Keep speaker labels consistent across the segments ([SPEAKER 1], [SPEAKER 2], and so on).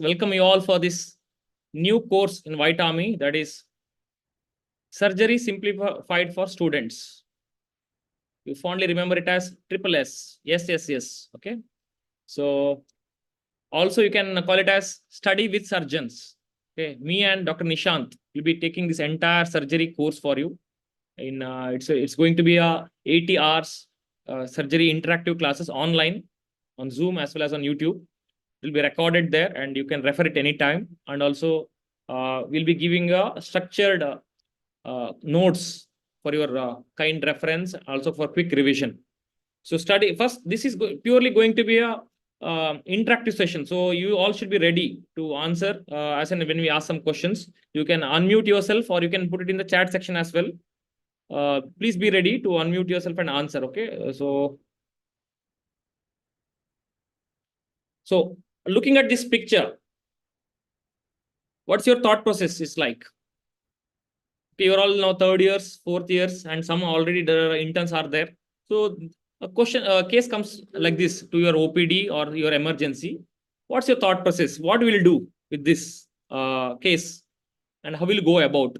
[SPEAKER 1] welcome you all for this new course in White Army, that is Surgery Simplified for Students. You fondly remember it as Triple S. Yes, yes, yes. Okay. So also you can call it as Study with Surgeons. Okay. Me and Dr. Nishant will be taking this entire surgery course for you. It's going to be a 80 hours surgery interactive classes online on Zoom as well as on YouTube. It will be recorded there and you can refer it anytime. And also we'll be giving a structured notes for your kind reference, also for quick revision. So study first, this is purely going to be a interactive session. So you all should be ready to answer as and when we ask some questions. You can unmute yourself or you can put it in the chat section as well. Please be ready to unmute yourself and answer. Okay. So looking at this picture, what's your thought process is like? Okay, you're all now third years, fourth years, and some already the interns are there. So a case comes like this to your OPD or your emergency. What's your thought process? What will you do with this case, and how will you go about?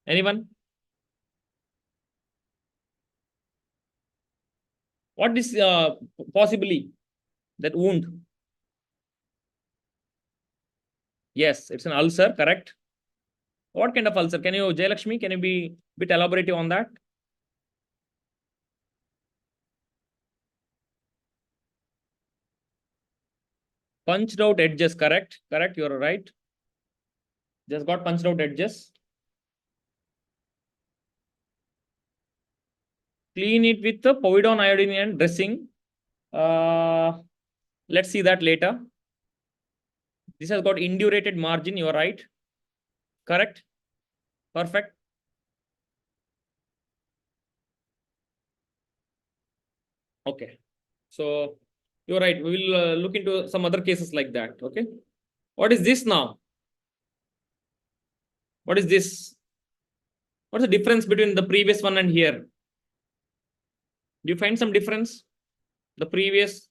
[SPEAKER 1] Anyone? What is possibly that wound? Yes, it's an ulcer, correct? What kind of ulcer? Can you, Jayalakshmi, can you be a bit elaborative on that? Punched out edges, correct? Correct, you're right. Just got punched out edges. Clean it with the povidone iodine and dressing. Let's see that later. This has got indurated margin, you're right. Correct? Perfect. Okay. So you're right. We will look into some other cases like that. Okay. What is this now? What is this? What's the difference between the previous one and here? Do you find some difference? The previous,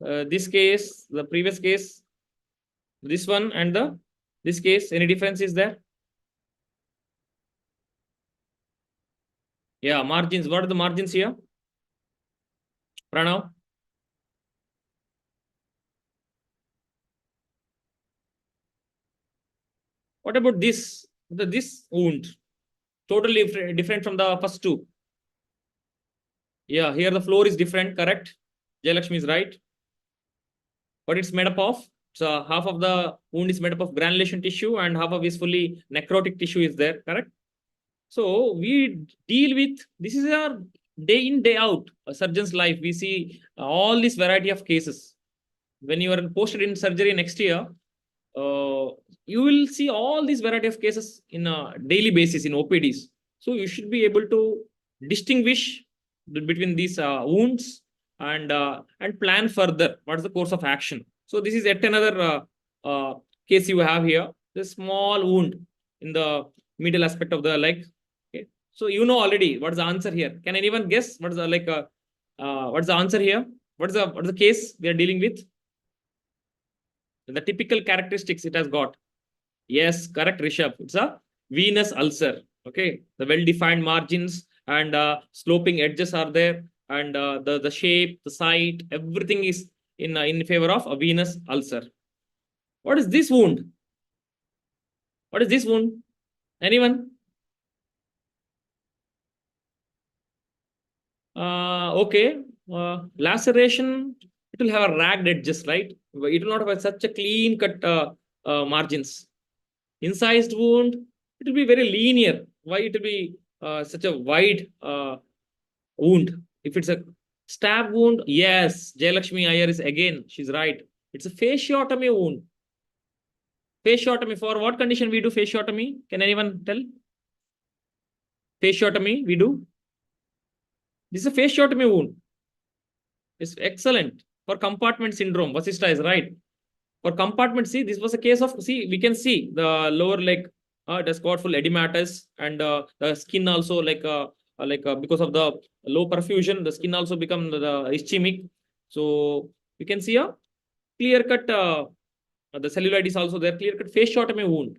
[SPEAKER 1] this case, the previous case, this one and this case, any difference is there? Yeah, margins. What are the margins here? Pranav? What about this? This wound? Totally different from the first two. Yeah, here the floor is different, correct? Jayalakshmi is right. What it's made up of? So half of the wound is made up of granulation tissue and half of is fully necrotic tissue is there, correct? So we deal with, this is our day in, day out, a surgeon's life. We see all this variety of cases. When you are posted in surgery next year, you will see all these variety of cases in a daily basis in OPDs. So you should be able to distinguish between these wounds and plan further what is the course of action. So this is yet another case you have here. The small wound in the middle aspect of the leg. Okay. So you know already what is the answer here. Can anyone guess what is the what's the answer here? What is the case we are dealing with? The typical characteristics it has got. Yes, correct, Rishabh. It's a venous ulcer. Okay, the well-defined margins and sloping edges are there, and the shape, the site, everything is in favor of a venous ulcer. What is this wound? What is this wound? Anyone? Okay. Laceration, it will have a ragged edges, right? It will not have such a clean cut margins. Incised wound, it will be very linear. Why it will be such a wide wound? If it's a stab wound, yes, Jayalakshmi Iyer is again, she's right. It's a fasciotomy wound. Fasciotomy, for what condition we do fasciotomy? Can anyone tell? Fasciotomy we do. This is a fasciotomy wound. It's excellent for compartment syndrome. Vasishtha is right. For compartment, see, this was a case of, see, we can see the lower leg, it has got full edematous, and the skin also because of the low perfusion, the skin also become the ischemic. So you can see a clear cut The celluloid is also there. Clear cut fasciotomy wound.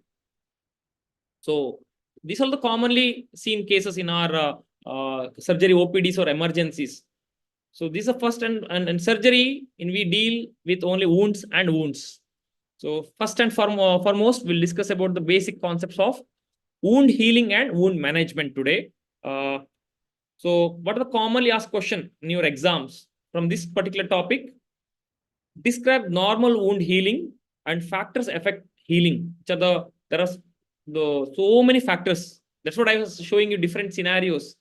[SPEAKER 1] So these are the commonly seen cases in our surgery OPDs or emergencies. So this is the first and surgery in we deal with only wounds and wounds. So first and foremost, we'll discuss about the basic concepts of wound healing and wound management today. So what are the commonly asked question in your exams from this particular topic? Describe normal wound healing and factors affect healing. There are so many factors. That's what I was showing you different scenarios.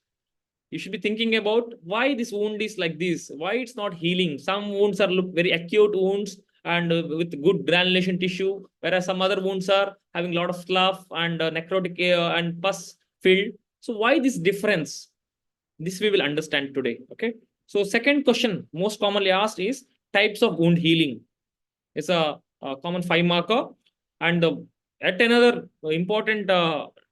[SPEAKER 1] You should be thinking about why this wound is like this, why it's not healing. Some wounds are look very acute wounds and with good granulation tissue, whereas some other wounds are having a lot of slough and necrotic and pus filled. So why this difference? This we will understand today. Okay. So second question most commonly asked is types of wound healing. It's a common 5 marker. And at another important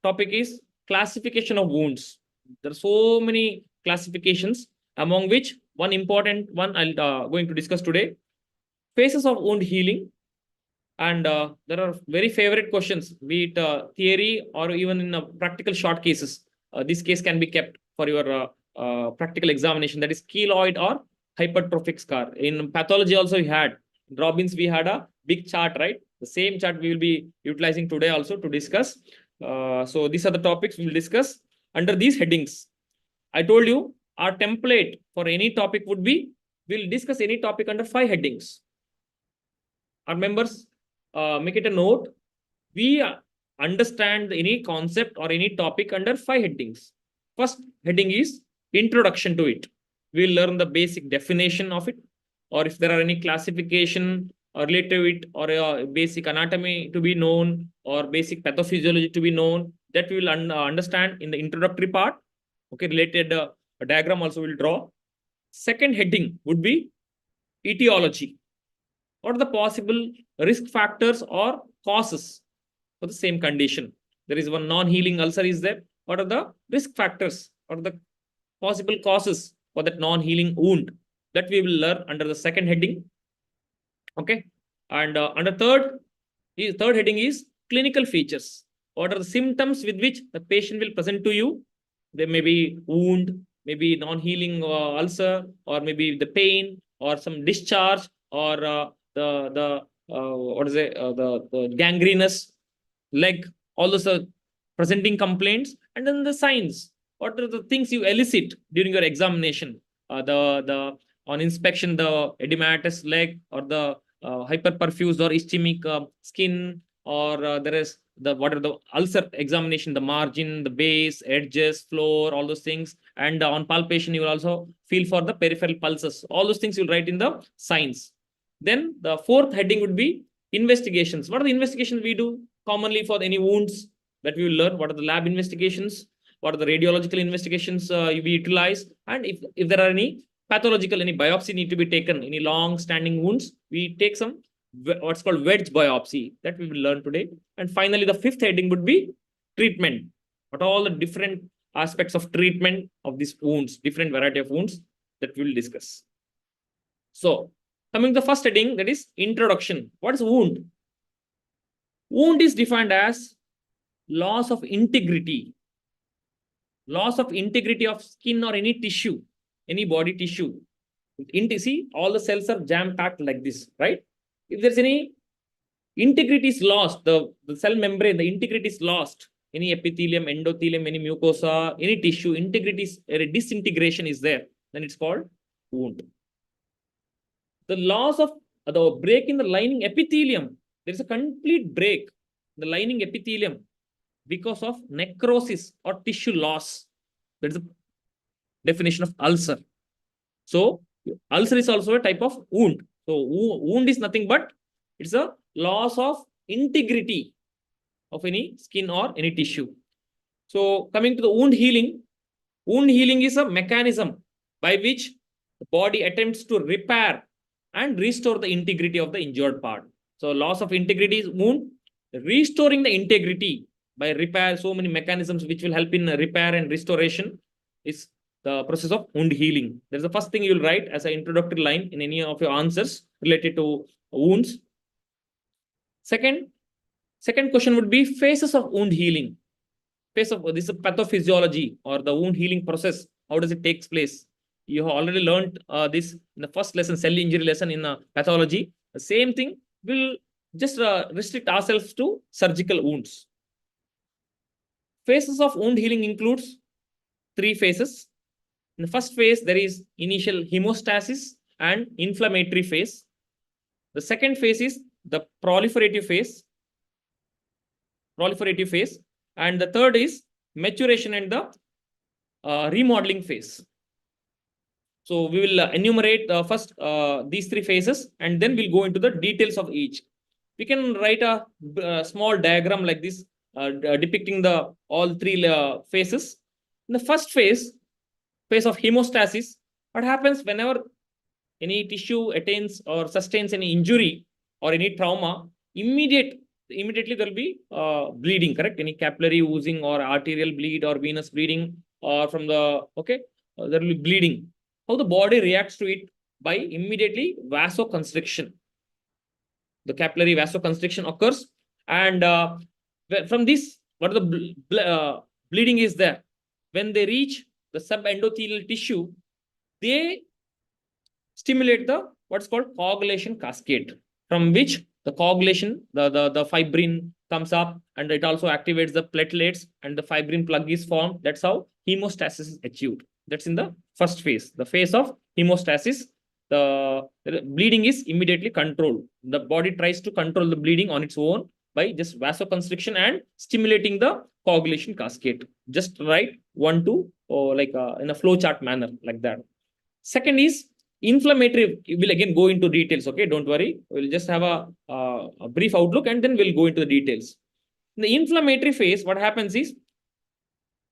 [SPEAKER 1] topic is classification of wounds. There are so many classifications, among which one important one I'll going to discuss today. Phases of wound healing. And there are very favorite questions, be it theory or even in practical short cases. This case can be kept for your practical examination. That is keloid or hypertrophic scar. In pathology also we had, in Robbins we had a big chart, right? The same chart we will be utilizing today also to discuss. So these are the topics we will discuss. Under these headings, I told you our template for any topic would be, we'll discuss any topic under 5 headings. Our members, make it a note. We understand any concept or any topic under 5 headings. First heading is introduction to it. We'll learn the basic definition of it, or if there are any classification related to it, or a basic anatomy to be known, or basic pathophysiology to be known, that we will understand in the introductory part. Okay, related a diagram also will draw. Second heading would be etiology. What are the possible risk factors or causes for the same condition? There is one non-healing ulcer is there. What are the risk factors or the possible causes for that non-healing wound? That we will learn under the second heading. Okay. And under third heading is clinical features. What are the symptoms with which the patient will present to you? There may be wound, maybe non-healing ulcer, or maybe the pain, or some discharge, or the gangrenous leg. All those are presenting complaints. And then the signs. What are the things you elicit during your examination? On inspection, the edematous leg, or the hyperperfused or ischemic skin, or there is what are the ulcer examination, the margin, the base, edges, floor, all those things. And on palpation, you will also feel for the peripheral pulses. All those things you'll write in the signs. Then the fourth heading would be investigations. What are the investigations we do commonly for any wounds that we will learn? What are the lab investigations? What are the radiological investigations we utilize? And if there are any pathological, any biopsy need to be taken, any long-standing wounds, we take some what's called wedge biopsy that we will learn today. And finally, the fifth heading would be treatment. What are all the different aspects of treatment of these wounds, different variety of wounds that we will discuss. So coming to the first heading, that is introduction. What is wound? Wound is defined as loss of integrity. Loss of integrity of skin or any tissue, any body tissue. See, all the cells are jam-packed like this, right? If there's any integrity is lost, the cell membrane, the integrity is lost, any epithelium, endothelium, any mucosa, any tissue, integrity is, disintegration is there, then it's called wound. The loss of the break in the lining epithelium, there is a complete break in the lining epithelium because of necrosis or tissue loss. That is the definition of ulcer. So ulcer is also a type of wound. So wound is nothing but it's a loss of integrity of any skin or any tissue. So coming to the wound healing is a mechanism by which the body attempts to repair and restore the integrity of the injured part. So loss of integrity is wound. Restoring the integrity by repair, so many mechanisms which will help in repair and restoration is the process of wound healing. That's the first thing you will write as an introductory line in any of your answers related to wounds. Second question would be phases of wound healing. Phase of this is pathophysiology or the wound healing process. How does it takes place? You have already learned this in the first lesson, cell injury lesson in pathology. The same thing will just restrict ourselves to surgical wounds. Phases of wound healing includes 3 phases. In the first phase, there is initial hemostasis and inflammatory phase. The second phase is the proliferative phase. And the third is maturation and the remodeling phase. So we will enumerate first these 3 phases, and then we'll go into the details of each. We can write a small diagram like this, depicting the all 3 phases. In the first phase of hemostasis, what happens whenever any tissue attains or sustains any injury or any trauma, immediately there will be bleeding, correct? Any capillary oozing or arterial bleed or venous bleeding or from the, there will be bleeding. How the body reacts to it? By immediately vasoconstriction. The capillary vasoconstriction occurs, and from this, what the bleeding is there? When they reach the subendothelial tissue, they stimulate the what's called coagulation cascade, from which the coagulation, the fibrin comes up, and it also activates the platelets, and the fibrin plug is formed. That's how hemostasis is achieved. That's in the first phase, the phase of hemostasis. The bleeding is immediately controlled. The body tries to control the bleeding on its own by just vasoconstriction and stimulating the coagulation cascade. Just write 1, 2, or like in a flow chart manner like that. Second is inflammatory. We'll again go into details. Okay, don't worry. We'll just have a brief outlook, and then we'll go into the details. In the inflammatory phase, what happens is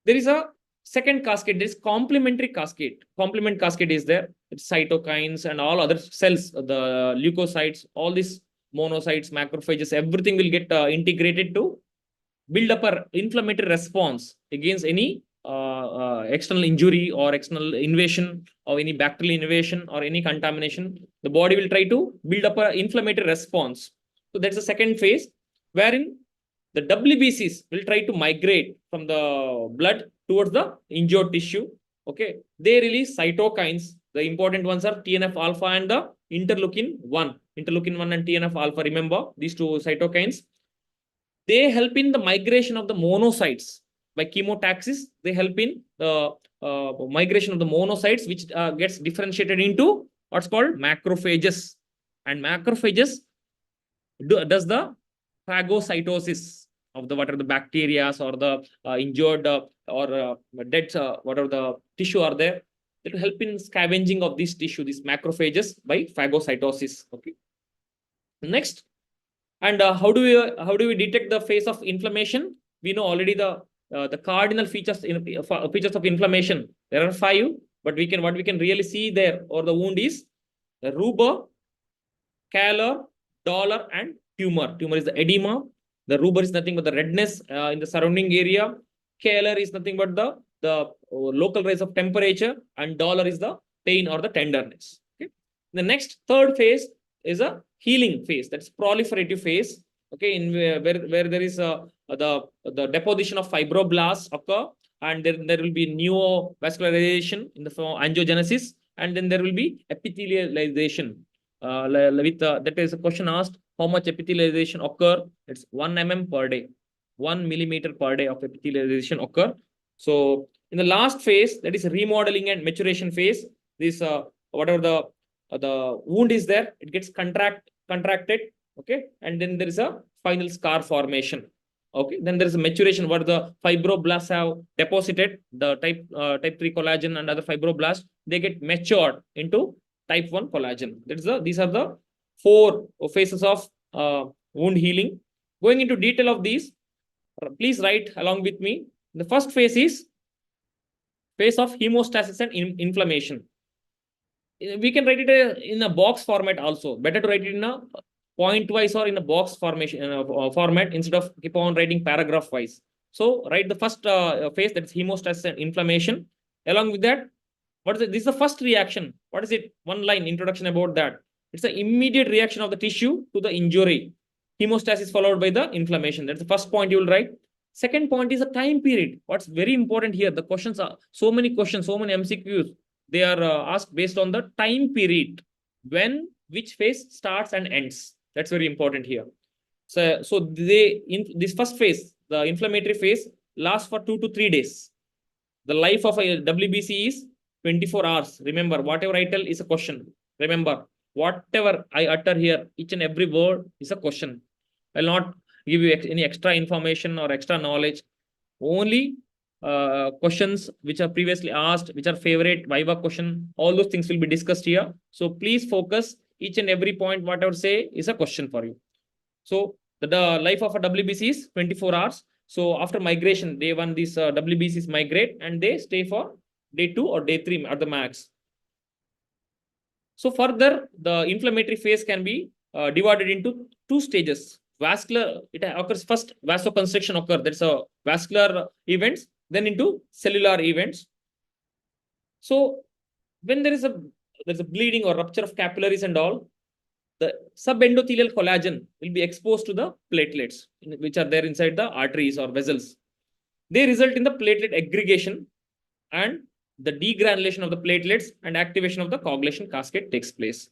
[SPEAKER 1] there is a second cascade. There is complementary cascade. Complement cascade is there. It's cytokines and all other cells, the leukocytes, all these monocytes, macrophages, everything will get integrated to build up an inflammatory response against any external injury or external invasion or any bacterial invasion or any contamination. The body will try to build up an inflammatory response. So that's the second phase, wherein the WBCs will try to migrate from the blood towards the injured tissue. Okay, they release cytokines. The important ones are TNF alpha and the interleukin 1. Interleukin 1 and TNF alpha, remember these 2 cytokines. They help in the migration of the monocytes. By chemotaxis, they help in the migration of the monocytes, which gets differentiated into what's called macrophages. And macrophages does the phagocytosis of the whatever the bacteria or the injured or dead whatever the tissue are there. It will help in scavenging of this tissue, these macrophages, by phagocytosis. Okay. Next, and how do we detect the phase of inflammation? We know already the cardinal features of inflammation. There are 5, but what we can really see there or the wound is the rubor, calor, dolor, and tumor. Tumor is the edema. The rubor is nothing but the redness in the surrounding area. Calor is nothing but the local rise of temperature, and dolor is the pain or the tenderness. Okay. The next third phase is a healing phase. That's proliferative phase. Okay, in where there is the deposition of fibroblasts occur, and then there will be neovascularization in the form of angiogenesis, and then there will be epithelialization. That is a question asked: how much epithelialization occur? It's 1 mm per day, 1 millimeter per day of epithelialization occur. So in the last phase, that is remodeling and maturation phase, this whatever the wound is there, it gets contracted. Okay, and then there is a final scar formation. Okay, then there is a maturation where the fibroblasts have deposited the type 3 collagen and other fibroblasts. They get matured into type 1 collagen. These are the 4 phases of wound healing. Going into detail of these, please write along with me. The first phase is phase of hemostasis and inflammation. We can write it in a box format also. Better to write it in a point-wise or in a box formation format instead of keep on writing paragraph-wise. So write the first phase, that's hemostasis and inflammation. Along with that, what is it? This is the first reaction. What is it? One line introduction about that. It's an immediate reaction of the tissue to the injury. hemostasis followed by the inflammation. That's the first point you will write. Second point is a time period. What's very important here? The questions are so many questions, so many MCQs. They are asked based on the time period when which phase starts and ends. That's very important here. So they in this first phase, the inflammatory phase lasts for 2 to 3 days. The life of a WBC is 24 hours. Remember, whatever I tell is a question. Remember, whatever I utter here, each and every word is a question. I'll not give you any extra information or extra knowledge. Only questions which are previously asked, which are favorite Viva question, all those things will be discussed here. So please focus. Each and every point, whatever say, is a question for you. So the life of a WBC is 24 hours. So after migration, day 1, these WBCs migrate and they stay for day 2 or day 3 at the max. So further, the inflammatory phase can be divided into 2 stages. Vascular, it occurs first, vasoconstriction occurs. That's a vascular events, then into cellular events. So when there's a bleeding or rupture of capillaries and all, the subendothelial collagen will be exposed to the platelets, which are there inside the arteries or vessels. They result in the platelet aggregation and the degranulation of the platelets and activation of the coagulation cascade takes place.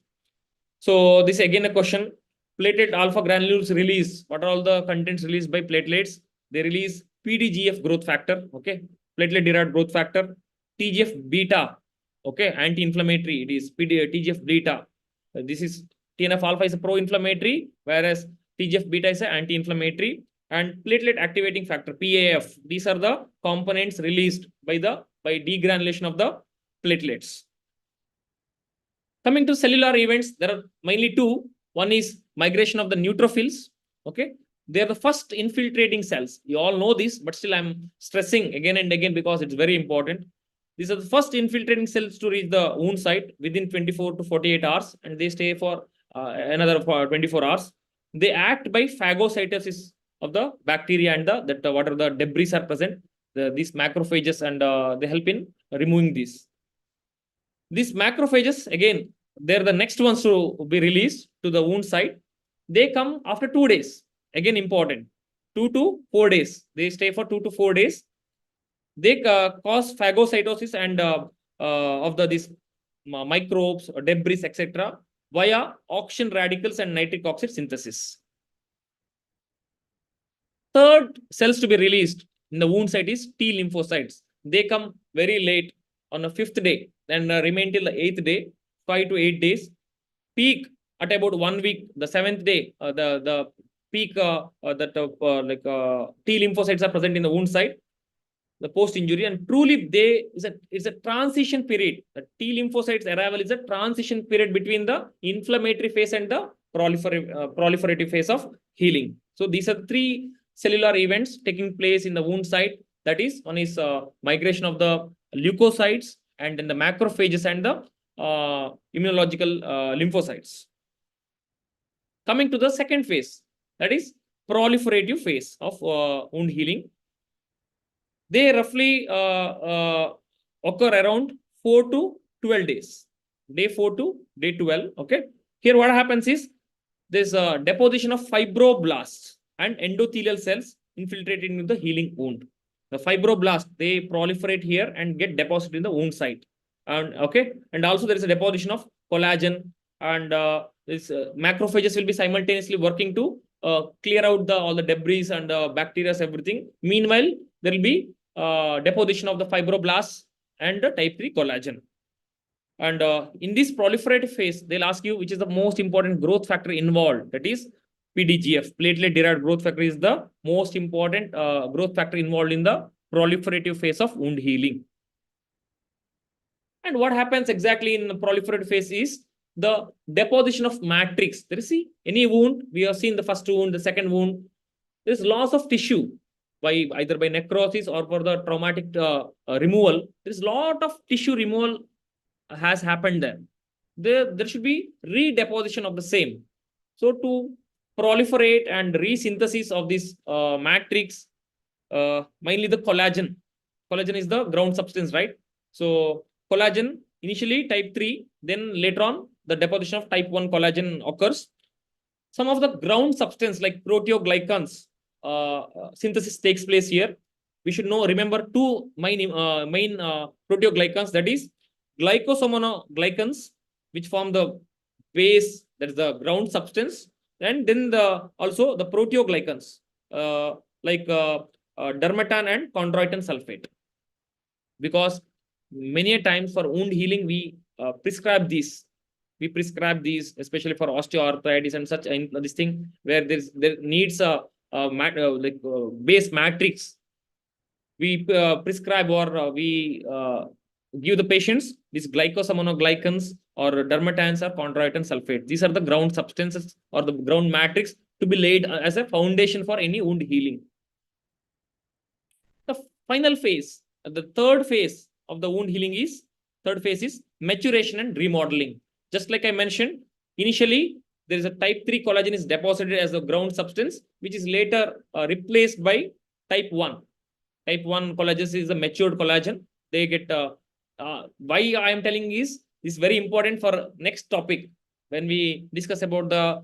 [SPEAKER 1] So this is again a question. Platelet alpha granules release. What are all the contents released by platelets? They release PDGF growth factor, okay, platelet derived growth factor, TGF beta, okay, anti-inflammatory. It is TGF beta. This is TNF alpha is a pro-inflammatory, whereas TGF beta is an anti-inflammatory, and platelet activating factor PAF. These are the components released by degranulation of the platelets. Coming to cellular events, there are mainly 2. One is migration of the neutrophils. Okay, they are the first infiltrating cells. You all know this, but still I'm stressing again and again because it's very important. These are the first infiltrating cells to reach the wound site within 24 to 48 hours, and they stay for another 24 hours. They act by phagocytosis of the bacteria and what are the debris are present, these macrophages, and they help in removing these. These macrophages, again, they're the next ones to be released to the wound site. They come after 2 days. Again, important. 2 to 4 days. They stay for 2 to 4 days. They cause phagocytosis and of these microbes, or debris, etc., via oxygen radicals and nitric oxide synthesis. Third cells to be released in the wound site is T lymphocytes. They come very late on the 5th day and remain till the 8th day, 5 to 8 days. Peak at about 1 week. The 7th day, the peak T lymphocytes are present in the wound site, the post-injury, and truly it's a transition period. The T lymphocytes arrival is a transition period between the inflammatory phase and the proliferative phase of healing. So these are 3 cellular events taking place in the wound site. That is, one is migration of the leukocytes, and then the macrophages and the immunological lymphocytes. Coming to the second phase, that is proliferative phase of wound healing. They roughly occur around 4 to 12 days. Day 4 to day 12. Okay. Here what happens is there's a deposition of fibroblasts and endothelial cells infiltrated into the healing wound. The fibroblasts, they proliferate here and get deposited in the wound site. And okay, and also there is a deposition of collagen, and this macrophages will be simultaneously working to clear out all the debris and bacteria, everything. Meanwhile, there will be deposition of the fibroblasts and the type 3 collagen. And in this proliferative phase, they'll ask you which is the most important growth factor involved. That is PDGF, platelet derived growth factor, is the most important growth factor involved in the proliferative phase of wound healing. And what happens exactly in the proliferative phase is the deposition of matrix. There is any wound, we have seen the first wound, the second wound, there is loss of tissue either by necrosis or for the traumatic removal. There is a lot of tissue removal has happened there. There should be redeposition of the same. So to proliferate and resynthesis of this matrix, mainly the collagen. Collagen is the ground substance, right? So collagen, initially type 3, then later on the deposition of type 1 collagen occurs. some of the ground substance like proteoglycans synthesis takes place here. We should remember two main proteoglycans, that is glycosaminoglycans, which form the base, that is the ground substance, and then also the proteoglycans like dermatan and chondroitin sulfate. Because many a times for wound healing we prescribe these. We prescribe these especially for osteoarthritis and such, and this thing where there needs a base matrix. We prescribe or we give the patients these glycosaminoglycans or dermatans or chondroitin sulfate. These are the ground substances or the ground matrix to be laid as a foundation for any wound healing. The final phase, the third phase of the wound healing is maturation and remodeling. Just like I mentioned, initially there is a type 3 collagen is deposited as a ground substance, which is later replaced by type 1. Type 1 collagen is a matured collagen. They get, why I am telling is, this is very important for next topic when we discuss about the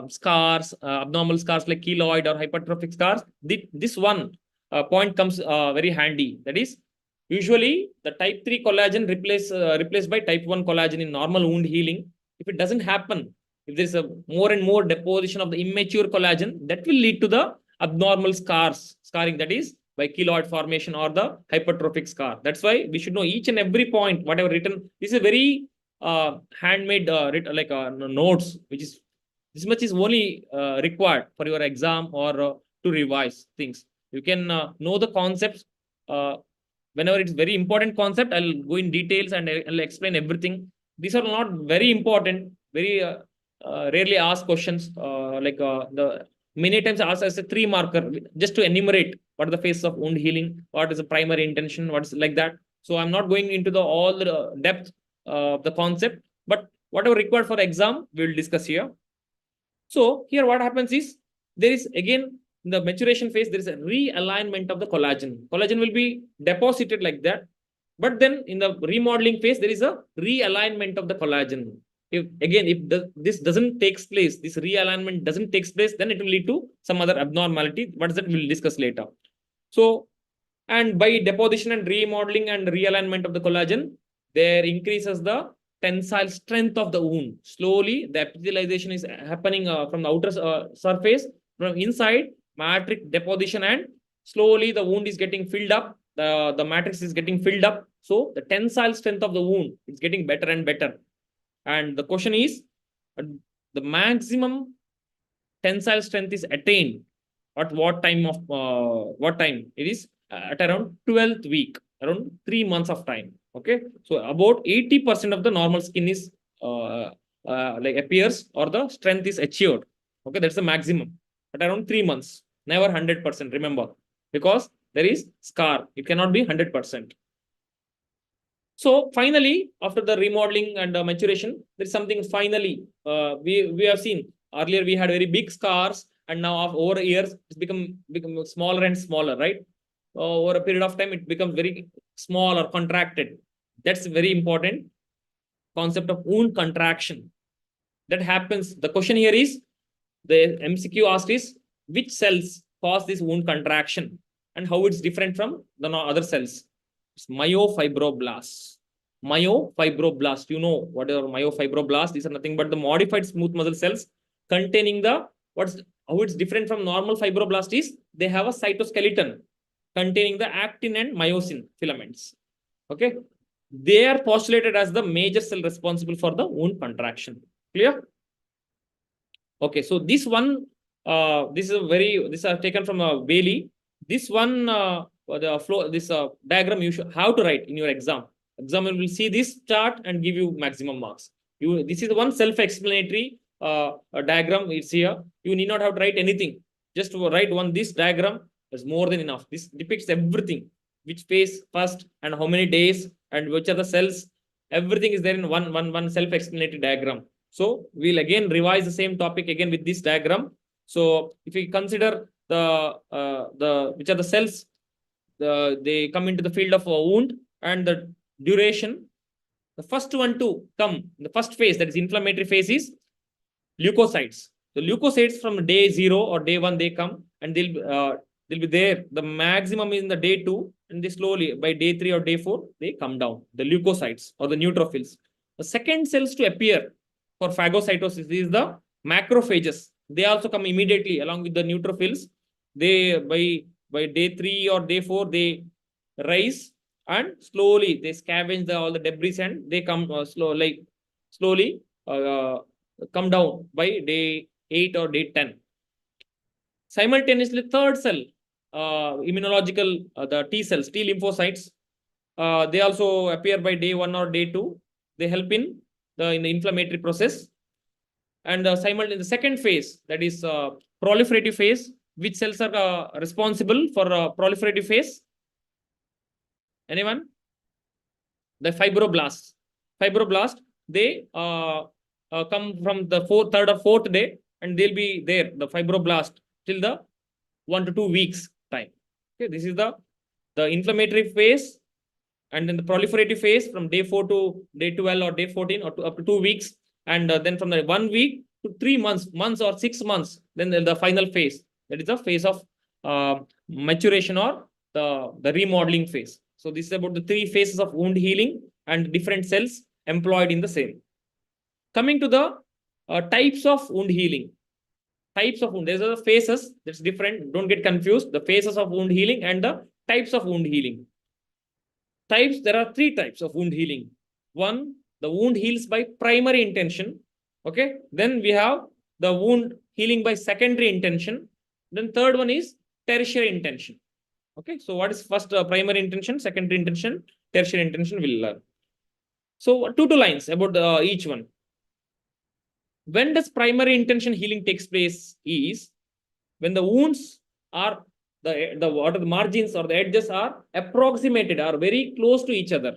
[SPEAKER 1] scars, abnormal scars like keloid or hypertrophic scars. This one point comes very handy. That is, usually the type 3 collagen replaced by type 1 collagen in normal wound healing. If it doesn't happen, if there is a more and more deposition of the immature collagen, that will lead to the abnormal scarring, that is by keloid formation or the hypertrophic scar. That's why we should know each and every point, whatever written. This is a very handmade notes, which is this much is only required for your exam or to revise things. You can know the concepts. Whenever it's very important concept, I'll go in details and I'll explain everything. These are not very important, very rarely asked questions. The many times asked as a 3 marker just to enumerate what are the phases of wound healing, what is the primary intention, what's like that. So I'm not going into the all the depth of the concept, but whatever required for exam, we'll discuss here. So here what happens is, there is again in the maturation phase, there is a realignment of the collagen. Collagen will be deposited like that. But then in the remodeling phase, there is a realignment of the collagen. If this doesn't take place, this realignment doesn't take place, then it will lead to some other abnormality. What is that? We'll discuss later. So, and by deposition and remodeling and realignment of the collagen, there increases the tensile strength of the wound. Slowly, the epithelialization is happening from the outer surface, from inside, matrix deposition, and slowly the wound is getting filled up. The matrix is getting filled up. So the tensile strength of the wound is getting better and better. And the question is, the maximum tensile strength is attained at what time of it is at around 12th week, around 3 months of time. Okay, so about 80% of the normal skin is appears, or the strength is achieved. Okay, that's the maximum at around 3 months. Never 100%. Remember, because there is scar, it cannot be 100%. So finally, after the remodeling and maturation, there is something finally we have seen earlier. We had very big scars, and now over years it's become smaller and smaller, right? Over a period of time, it becomes very small or contracted. That's a very important concept of wound contraction. That happens. The question here is, the MCQ asked is, which cells cause this wound contraction and how it's different from the other cells? It's myofibroblasts. Myofibroblasts. You know what are myofibroblasts? These are nothing but the modified smooth muscle cells containing the how it's different from normal fibroblast is, they have a cytoskeleton containing the actin and myosin filaments. Okay, they are postulated as the major cell responsible for the wound contraction. Clear? Okay, so this one, these are taken from Bailey. This one, diagram you should have to write in your exam. Examiner will see this chart and give you maximum marks. This is one self-explanatory diagram. It's here. You need not have to write anything. Just write this diagram is more than enough. This depicts everything, which phase first and how many days and which are the cells. Everything is there in one self-explanatory diagram. So we'll again revise the same topic again with this diagram. So if we consider which are the cells, they come into the field of a wound, and the duration, the first one to come, the first phase, that is inflammatory phase, is leukocytes. The leukocytes from day 0 or day 1, they come and they'll be there. The maximum is in the day 2, and they slowly by day 3 or day 4, they come down. The leukocytes or the neutrophils. The second cells to appear for phagocytosis is the macrophages. They also come immediately along with the neutrophils. They by day 3 or day 4, they rise and slowly they scavenge all the debris and they come slowly come down by day 8 or day 10. Simultaneously, third cell, immunological, the T cells, T lymphocytes, they also appear by day 1 or day 2. They help in the inflammatory process. And simultaneously, the second phase, that is proliferative phase. Which cells are responsible for proliferative phase? Anyone? The fibroblasts. Fibroblasts, they come from the third or fourth day, and they'll be there, the fibroblast, till the 1 to 2 weeks time. Okay, this is the inflammatory phase, and then the proliferative phase from day 4 to day 12 or day 14 or up to 2 weeks, and then from the 1 week to 3 months or 6 months, then the final phase, that is the phase of maturation or the remodeling phase. So this is about the 3 phases of wound healing and different cells employed in the same. Coming to the types of wound healing. Types of wound, there's the phases, that's different. Don't get confused. The phases of wound healing and the types of wound healing. Types, there are 3 types of wound healing. One, the wound heals by primary intention. Okay. Then we have the wound healing by secondary intention. Then third one is tertiary intention. Okay. So what is first primary intention, secondary intention, tertiary intention, we'll learn. So 2 lines about each one. When does primary intention healing takes place is when the wounds are the margins or the edges are approximated, are very close to each other.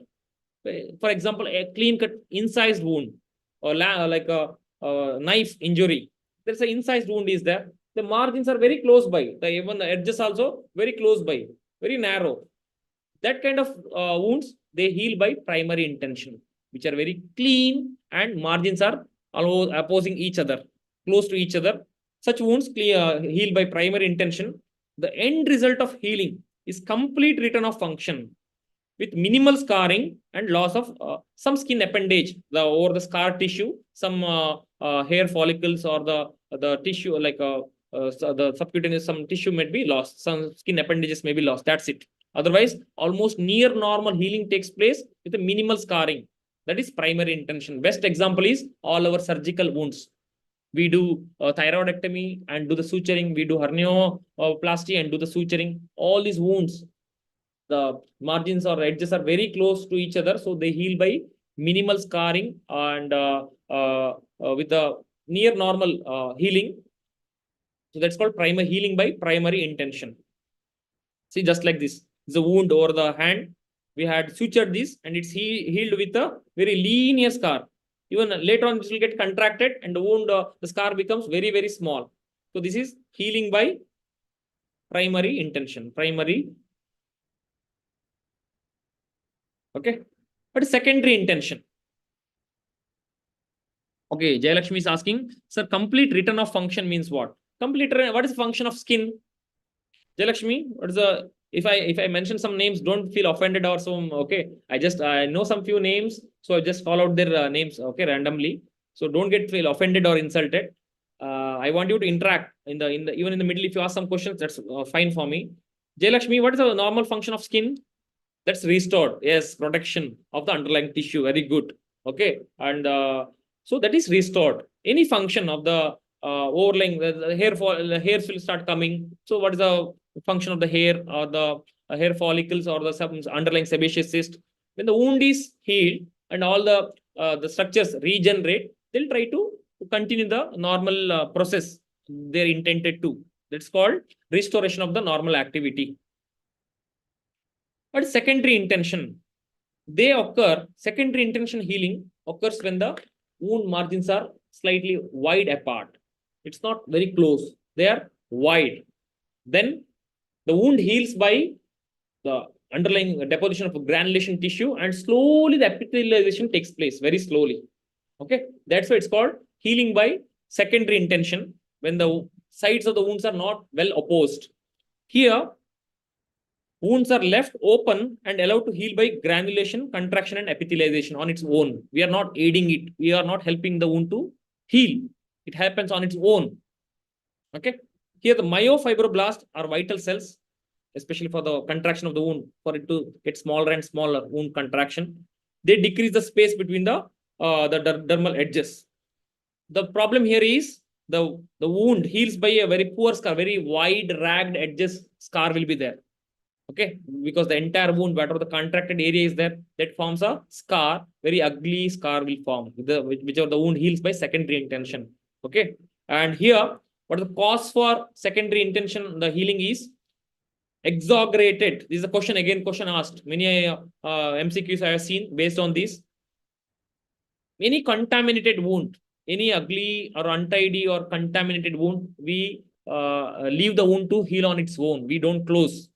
[SPEAKER 1] For example, a clean cut incised wound or like a knife injury. There's an incised wound is there. The margins are very close by. Even the edges also very close by, very narrow. That kind of wounds, they heal by primary intention, which are very clean and margins are opposing each other, close to each other. Such wounds heal by primary intention. The end result of healing is complete return of function with minimal scarring and loss of some skin appendage over the scar tissue, some hair follicles or the tissue like the subcutaneous, some tissue may be lost, some skin appendages may be lost. That's it. Otherwise, almost near normal healing takes place with a minimal scarring. That is primary intention. Best example is all our surgical wounds. We do thyroidectomy and do the suturing. We do hernioplasty and do the suturing. All these wounds, the margins or edges are very close to each other. So they heal by minimal scarring and with the near normal healing. So that's called primary healing by primary intention. See, just like this, the wound over the hand, we had sutured this and it's healed with a very linear scar. Even later on, this will get contracted and the wound, the scar becomes very, very small. So this is healing by primary intention, primary. Okay. But secondary intention. Okay. Jayalakshmi is asking, sir, complete return of function means what? Complete, what is the function of skin? Jayalakshmi, what is the, if I mention some names, don't feel offended or some, okay. I know some few names, so I just call out their names, okay, randomly. So don't feel offended or insulted. I want you to interact even in the middle. If you ask some questions, that's fine for me. Jayalakshmi, what is the normal function of skin? That's restored. Yes, protection of the underlying tissue. Very good. Okay. And so that is restored. Any function of the overlaying, the hairs will start coming. So what is the function of the hair or the hair follicles or the underlying sebaceous cyst? When the wound is healed and all the structures regenerate, they'll try to continue the normal process they're intended to. That's called restoration of the normal activity. But secondary intention, secondary intention healing occurs when the wound margins are slightly wide apart. It's not very close. They are wide. Then the wound heals by the underlying deposition of granulation tissue and slowly the epithelialization takes place very slowly. Okay. That's why it's called healing by secondary intention. when the sides of the wounds are not well opposed. Here, wounds are left open and allowed to heal by granulation, contraction, and epithelialization on its own. We are not aiding it. We are not helping the wound to heal. It happens on its own. Okay. Here, the myofibroblasts are vital cells, especially for the contraction of the wound, for it to get smaller and smaller wound contraction. They decrease the space between the dermal edges. The problem here is the wound heals by a very poor scar, very wide ragged edges scar will be there. Okay, because the entire wound, whatever the contracted area is there, that forms a scar, very ugly scar will form, whichever the wound heals by secondary intention. Okay, and here, what is the cause for secondary intention? The healing is exaggerated. This is a question again, question asked. Many MCQs I have seen based on this. Any contaminated wound, any ugly or untidy or contaminated wound, we leave the wound to heal on its own. We don't close.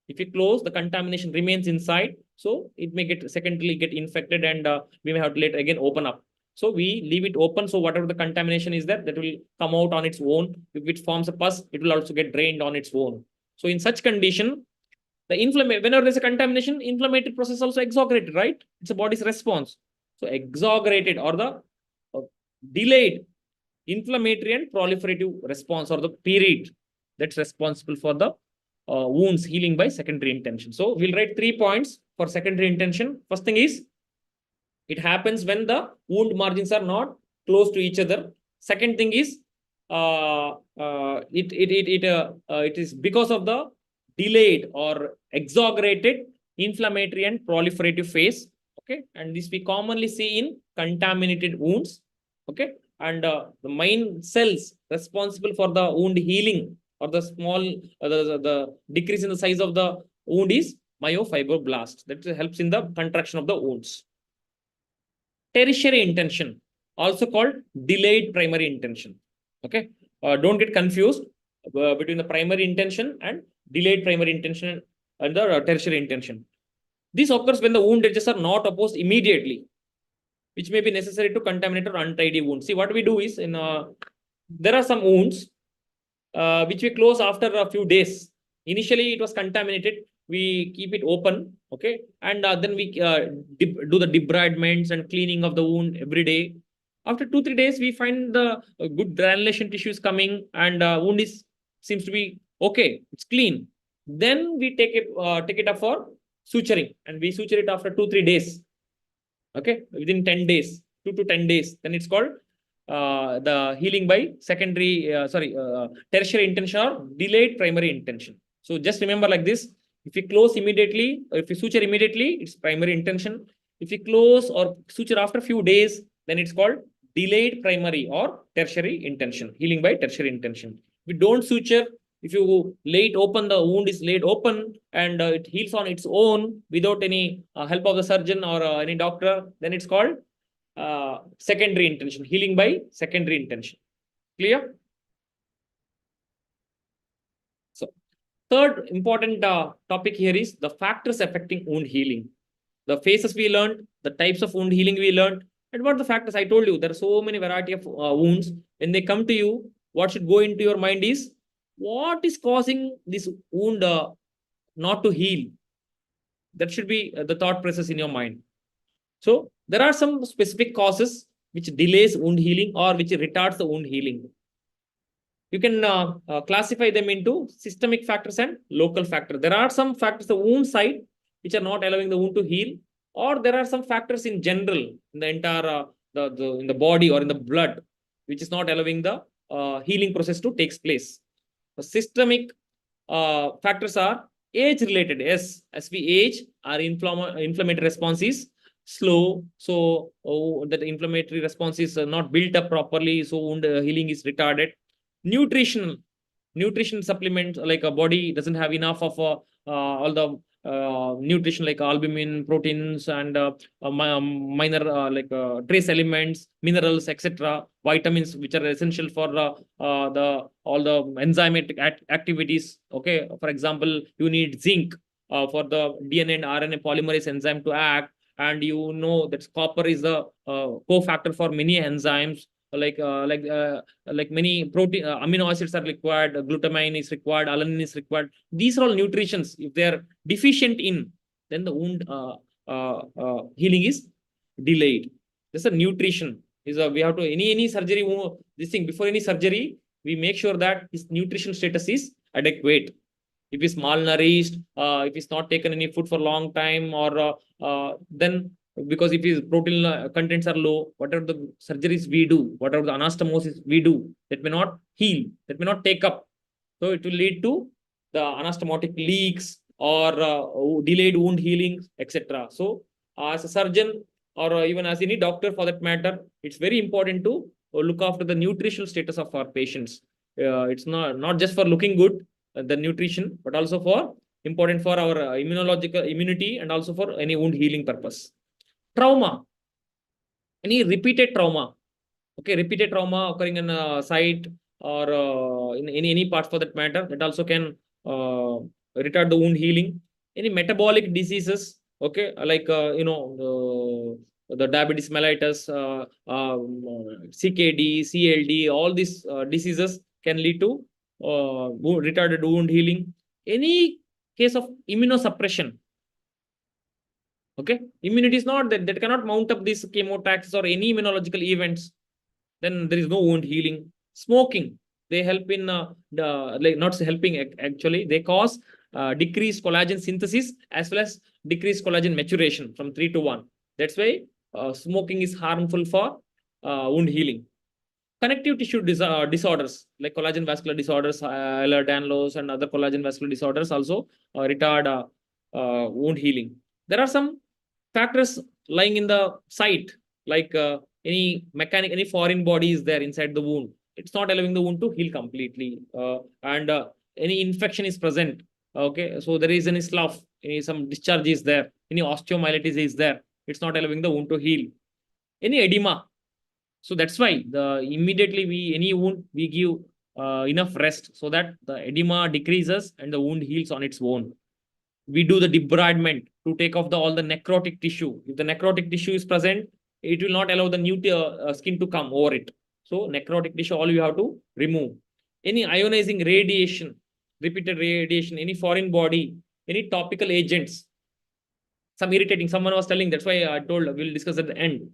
[SPEAKER 1] If you close, the contamination remains inside, so it may get secondarily get infected, and we may have to later again open up. So we leave it open. So whatever the contamination is there, that will come out on its own. If it forms a pus, it will also get drained on its own. So in such condition, the whenever there's a contamination, inflammatory process also exaggerated, right? It's a body's response. So exaggerated or the delayed inflammatory and proliferative response, or the period that's responsible for the wounds healing by secondary intention. So we'll write 3 points for secondary intention. First thing is, it happens when the wound margins are not close to each other. Second thing is, it is because of the delayed or exaggerated inflammatory and proliferative phase. Okay, and this we commonly see in contaminated wounds. Okay, and the main cells responsible for the wound healing or the small the decrease in the size of the wound is myofibroblasts. That helps in the contraction of the wounds. Tertiary intention, also called delayed primary intention. Okay, don't get confused between the primary intention and delayed primary intention and the tertiary intention. This occurs when the wound edges are not opposed immediately, which may be necessary to contaminate or untidy wounds. See, what we do is, in there are some wounds which we close after a few days. Initially, it was contaminated. We keep it open, okay, and then we do the debridements and cleaning of the wound every day. After 2-3 days, we find the good granulation tissues coming, and wound seems to be okay. It's clean. Then we take it up for suturing, and we suture it after 2-3 days. Okay, within 10 days, 2 to 10 days. Then it's called the healing by tertiary intention or delayed primary intention. So just remember like this: if you close immediately, or if you suture immediately, it's primary intention. If you close or suture after a few days, then it's called delayed primary or tertiary intention, healing by tertiary intention. If you don't suture, if you lay it open, the wound is laid open and it heals on its own without any help of the surgeon or any doctor, then it's called secondary intention, healing by secondary intention. Clear? So, third important topic here is the factors affecting wound healing. The phases we learned, the types of wound healing we learned, and what the factors. I told you there are so many variety of wounds. When they come to you, what should go into your mind is, what is causing this wound not to heal? That should be the thought process in your mind. So there are some specific causes which delays wound healing or which retards the wound healing. You can classify them into systemic factors and local factors. There are some factors, the wound side, which are not allowing the wound to heal, or there are some factors in general in the entire in the body or in the blood, which is not allowing the healing process to take place. The systemic factors are age-related. Yes, as we age, our inflammatory response is slow. So that inflammatory response is not built up properly. So wound healing is retarded. Nutrition supplements, like a body doesn't have enough of all the nutrition like albumin, proteins, and minor trace elements, minerals, etc., vitamins, which are essential for all the enzymatic activities. Okay, for example, you need zinc for the DNA and RNA polymerase enzyme to act, and you know that copper is the cofactor for many enzymes. like many protein amino acids are required, glutamine is required, alanine is required. These are all nutritions. If they are deficient in, then the wound healing is delayed. This is a nutrition. We have to any surgery. This thing before any surgery, we make sure that his nutrition status is adequate. If he's malnourished, if he's not taken any food for a long time, or then because if his protein contents are low, whatever the surgeries we do, whatever the anastomosis we do, that may not heal, that may not take up. So it will lead to the anastomotic leaks or delayed wound healing, etc. So as a surgeon or even as any doctor for that matter, it's very important to look after the nutritional status of our patients. It's not just for looking good, the nutrition, but also for important for our immunological immunity and also for any wound healing purpose. Trauma, any repeated trauma, okay, repeated trauma occurring in a site or in any part for that matter, that also can retard the wound healing. Any metabolic diseases, okay, like the diabetes mellitus, CKD, CLD, all these diseases can lead to retarded wound healing. Any case of immunosuppression, okay, immunity is not that cannot mount up these chemotaxis or any immunological events, then there is no wound healing. Smoking, they help in like not helping actually, they cause decreased collagen synthesis as well as decreased collagen maturation from 3 to 1. That's why smoking is harmful for wound healing. Connective tissue disorders like collagen vascular disorders, Ehlers-Danlos, and other collagen vascular disorders also retard wound healing. There are some factors lying in the site, like any foreign body is there inside the wound. It's not allowing the wound to heal completely, and any infection is present. Okay, so there is any slough, some discharge is there, any osteomyelitis is there. It's not allowing the wound to heal. Any edema. So that's why immediately any wound we give enough rest so that the edema decreases and the wound heals on its own. We do the debridement to take off all the necrotic tissue. If the necrotic tissue is present, it will not allow the new skin to come over it. So necrotic tissue, all you have to remove. Any ionizing radiation, repeated radiation, any foreign body, any topical agents, some irritating. Someone was telling, that's why I told we'll discuss at the end.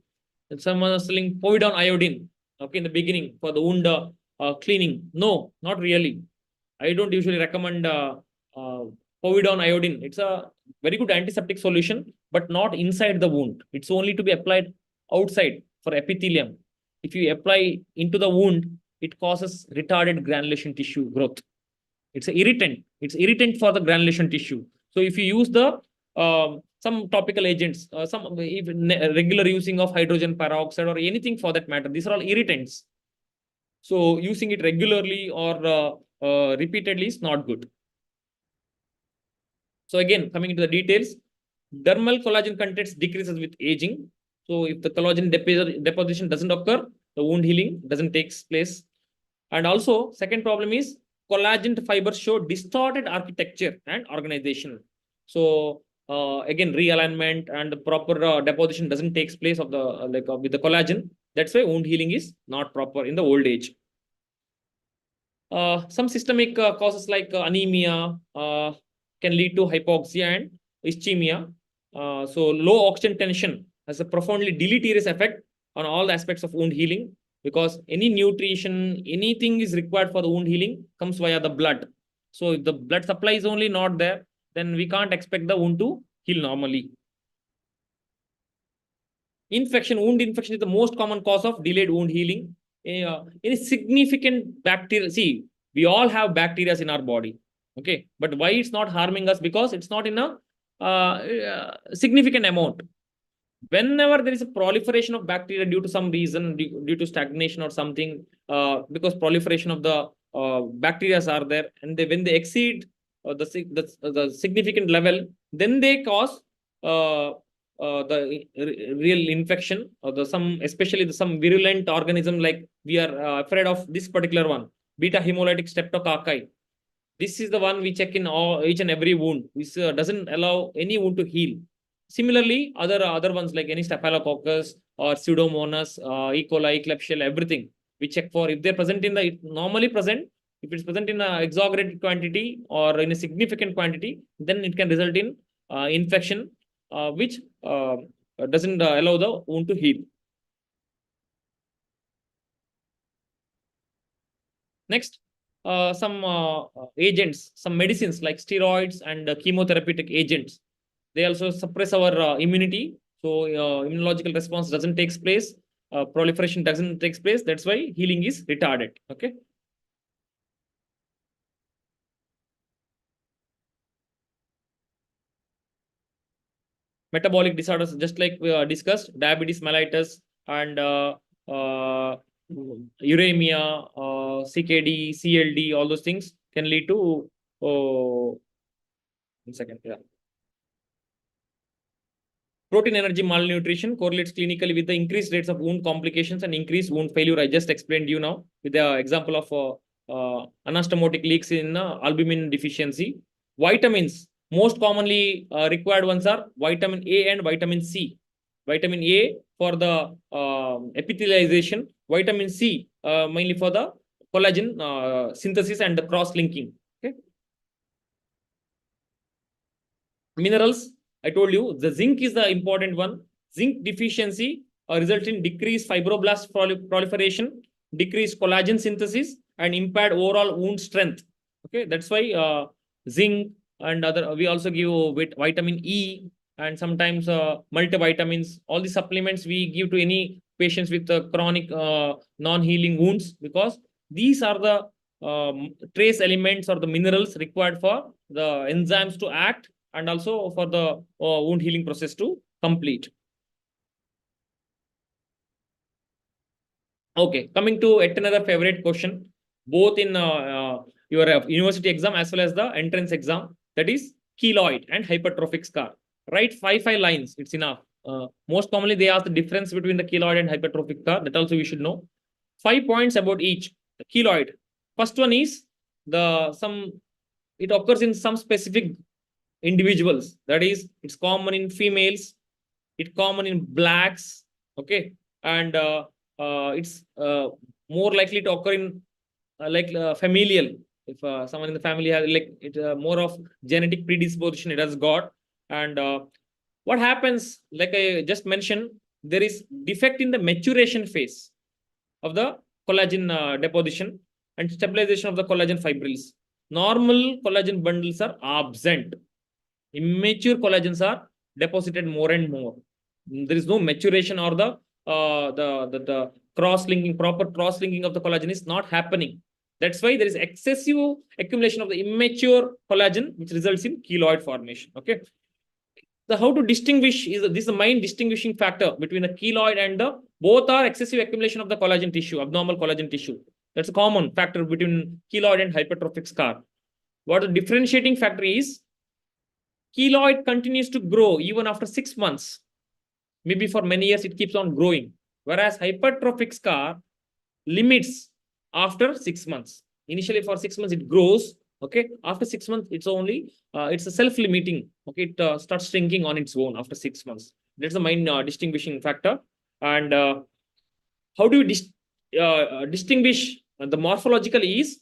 [SPEAKER 1] And someone was telling povidone iodine, okay, in the beginning for the wound cleaning. No, not really. I don't usually recommend povidone iodine. It's a very good antiseptic solution, but not inside the wound. It's only to be applied outside for epithelium. If you apply into the wound, it causes retarded granulation tissue growth. It's an irritant. It's irritant for the granulation tissue. So if you use the some topical agents, some even regular using of hydrogen peroxide or anything for that matter, these are all irritants. So using it regularly or repeatedly is not good. So again, coming into the details, dermal collagen contents decreases with aging. So if the collagen deposition doesn't occur, the wound healing doesn't take place. And also, second problem is collagen fibers show distorted architecture and organization. So again, realignment and the proper deposition doesn't take place of the with the collagen. That's why wound healing is not proper in the old age. Some systemic causes like anemia can lead to hypoxia and ischemia. So low oxygen tension has a profoundly deleterious effect on all aspects of wound healing, because any nutrition, anything is required for the wound healing comes via the blood. So if the blood supply is only not there, then we can't expect the wound to heal normally. Wound infection is the most common cause of delayed wound healing. Any significant bacteria, see, we all have bacteria in our body, okay, but why it's not harming us? Because it's not in a significant amount. Whenever there is a proliferation of bacteria due to some reason, due to stagnation or something, because proliferation of the bacteria are there, and when they exceed the significant level, then they cause the real infection or especially some virulent organism, like we are afraid of this particular one, beta hemolytic streptococci. This is the one we check in each and every wound, which doesn't allow any wound to heal. Similarly, other ones like any staphylococcus or Pseudomonas, E. coli, Klebsiella, everything. We check for if they're present in the, it normally present, if it's present in a exaggerated quantity or in a significant quantity, then it can result in infection, which doesn't allow the wound to heal. Next, some agents, some medicines like steroids and chemotherapeutic agents. They also suppress our immunity. So immunological response doesn't take place. Proliferation doesn't take place. That's why healing is retarded. Okay. Metabolic disorders, just like we discussed, diabetes mellitus and uremia, CKD, CLD, all those things can lead to, oh, 1 second, yeah. Protein energy malnutrition correlates clinically with the increased rates of wound complications and increased wound failure. I just explained you now with the example of anastomotic leaks in albumin deficiency. Vitamins, most commonly required ones are vitamin A and vitamin C. Vitamin A for the epithelialization, vitamin C mainly for the collagen synthesis and the cross-linking. Okay. Minerals, I told you the zinc is the important one. Zinc deficiency results in decreased fibroblast proliferation, decreased collagen synthesis, and impaired overall wound strength. Okay, that's why zinc and other, we also give with vitamin E and sometimes multivitamins. All the supplements we give to any patients with chronic non-healing wounds, because these are the trace elements or the minerals required for the enzymes to act and also for the wound healing process to complete. Okay, coming to yet another favorite question, both in your university exam as well as the entrance exam, that is keloid and hypertrophic scar. Write five lines, it's enough. Most commonly, they ask the difference between the keloid and hypertrophic scar. That also we should know. 5 points about each. The keloid. First one is it occurs in some specific individuals. That is, it's common in females, it's common in blacks, okay, and it's more likely to occur in familial. If someone in the family has like it, more of genetic predisposition it has got, and what happens, like I just mentioned, there is defect in the maturation phase of the collagen deposition and stabilization of the collagen fibrils. Normal collagen bundles are absent. Immature collagens are deposited more and more. There is no maturation or the cross-linking, proper cross-linking of the collagen is not happening. That's why there is excessive accumulation of the immature collagen, which results in keloid formation. Okay. So how to distinguish is this is the main distinguishing factor between the keloid and the both are excessive accumulation of the collagen tissue, abnormal collagen tissue. That's a common factor between keloid and hypertrophic scar. What the differentiating factor is, keloid continues to grow even after 6 months. Maybe for many years it keeps on growing. Whereas hypertrophic scar limits after 6 months. Initially for 6 months it grows. Okay. After 6 months, it's only, it's a self-limiting. Okay. It starts shrinking on its own after 6 months. That's the main distinguishing factor. And how do we distinguish the morphological is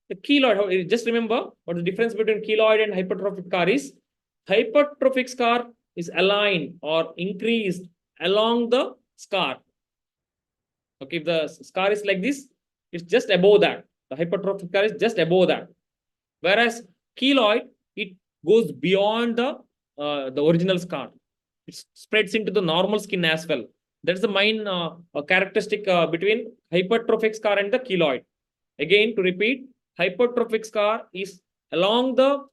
[SPEAKER 1] the keloid? Just remember what the difference between keloid and hypertrophic scar is. Hypertrophic scar is aligned or increased along the scar. Okay, if the scar is like this, it's just above that. The hypertrophic scar is just above that. Whereas keloid, it goes beyond the original scar. It spreads into the normal skin as well. That's the main characteristic between hypertrophic scar and the keloid. Again, to repeat, hypertrophic scar is along the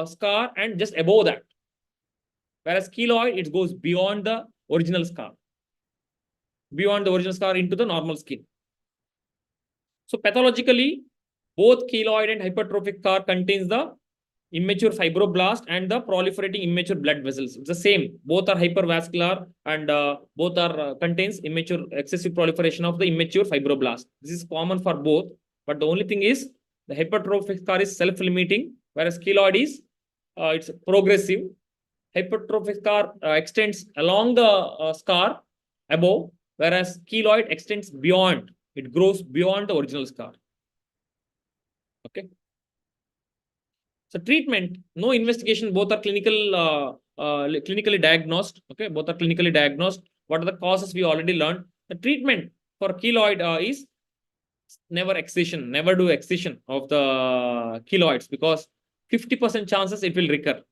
[SPEAKER 1] scar and just above that. Whereas keloid, it goes beyond the original scar. Beyond the original scar into the normal skin. So pathologically, both keloid and hypertrophic scar contains the immature fibroblast and the proliferating immature blood vessels. It's the same. Both are hypervascular and both are contains immature excessive proliferation of the immature fibroblast. This is common for both. But the only thing is the hypertrophic scar is self-limiting, whereas keloid is it's progressive. Hypertrophic scar extends along the scar above, whereas keloid extends beyond. It grows beyond the original scar. Okay. So treatment, no investigation, both are clinically diagnosed. Okay, both are clinically diagnosed. What are the causes we already learned? The treatment for keloid is never excision, never do excision of the keloids because 50% chances it will recur.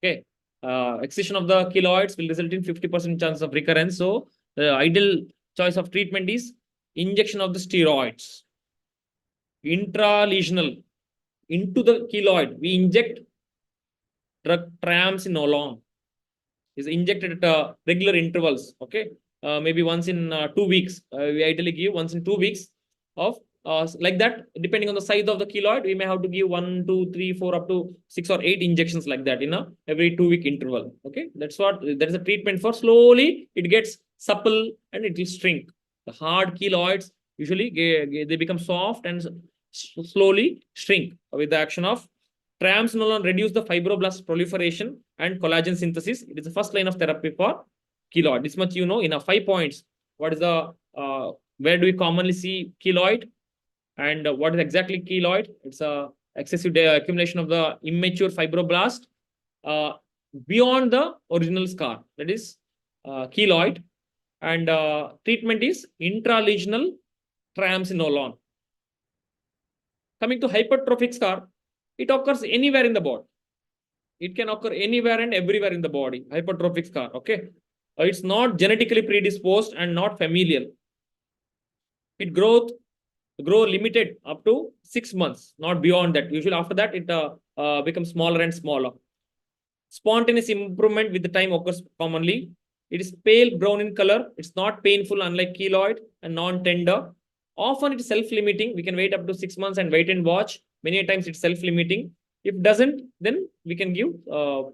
[SPEAKER 1] Okay, excision of the keloids will result in 50% chance of recurrence. So the ideal choice of treatment is injection of the steroids, intralesional into the keloid. We inject drug triamcinolone is injected at regular intervals. Okay, maybe once in 2 weeks. We ideally give once in 2 weeks of like that. Depending on the size of the keloid, we may have to give 1, 2, 3, 4, up to 6 or 8 injections like that in a every 2-week interval. Okay, that's what that is a treatment for. Slowly, it gets supple and it will shrink. The hard keloids usually they become soft and slowly shrink with the action of triamcinolone. Reduce the fibroblast proliferation and collagen synthesis. It is the first line of therapy for keloid. This much you know in a 5 points. What is the where do we commonly see keloid, and what is exactly keloid? It's a excessive accumulation of the immature fibroblast beyond the original scar. That is keloid, and treatment is intralesional triamcinolone. Coming to hypertrophic scar, it occurs anywhere in the body. It can occur anywhere and everywhere in the body. Hypertrophic scar. Okay, it's not genetically predisposed and not familial. It grow limited up to 6 months, not beyond that. Usually after that, it becomes smaller and smaller. Spontaneous improvement with the time occurs commonly. It is pale brown in color. It's not painful, unlike keloid, and non-tender. Often it is self-limiting. We can wait up to 6 months and wait and watch. Many times it's self-limiting. If doesn't, then we can give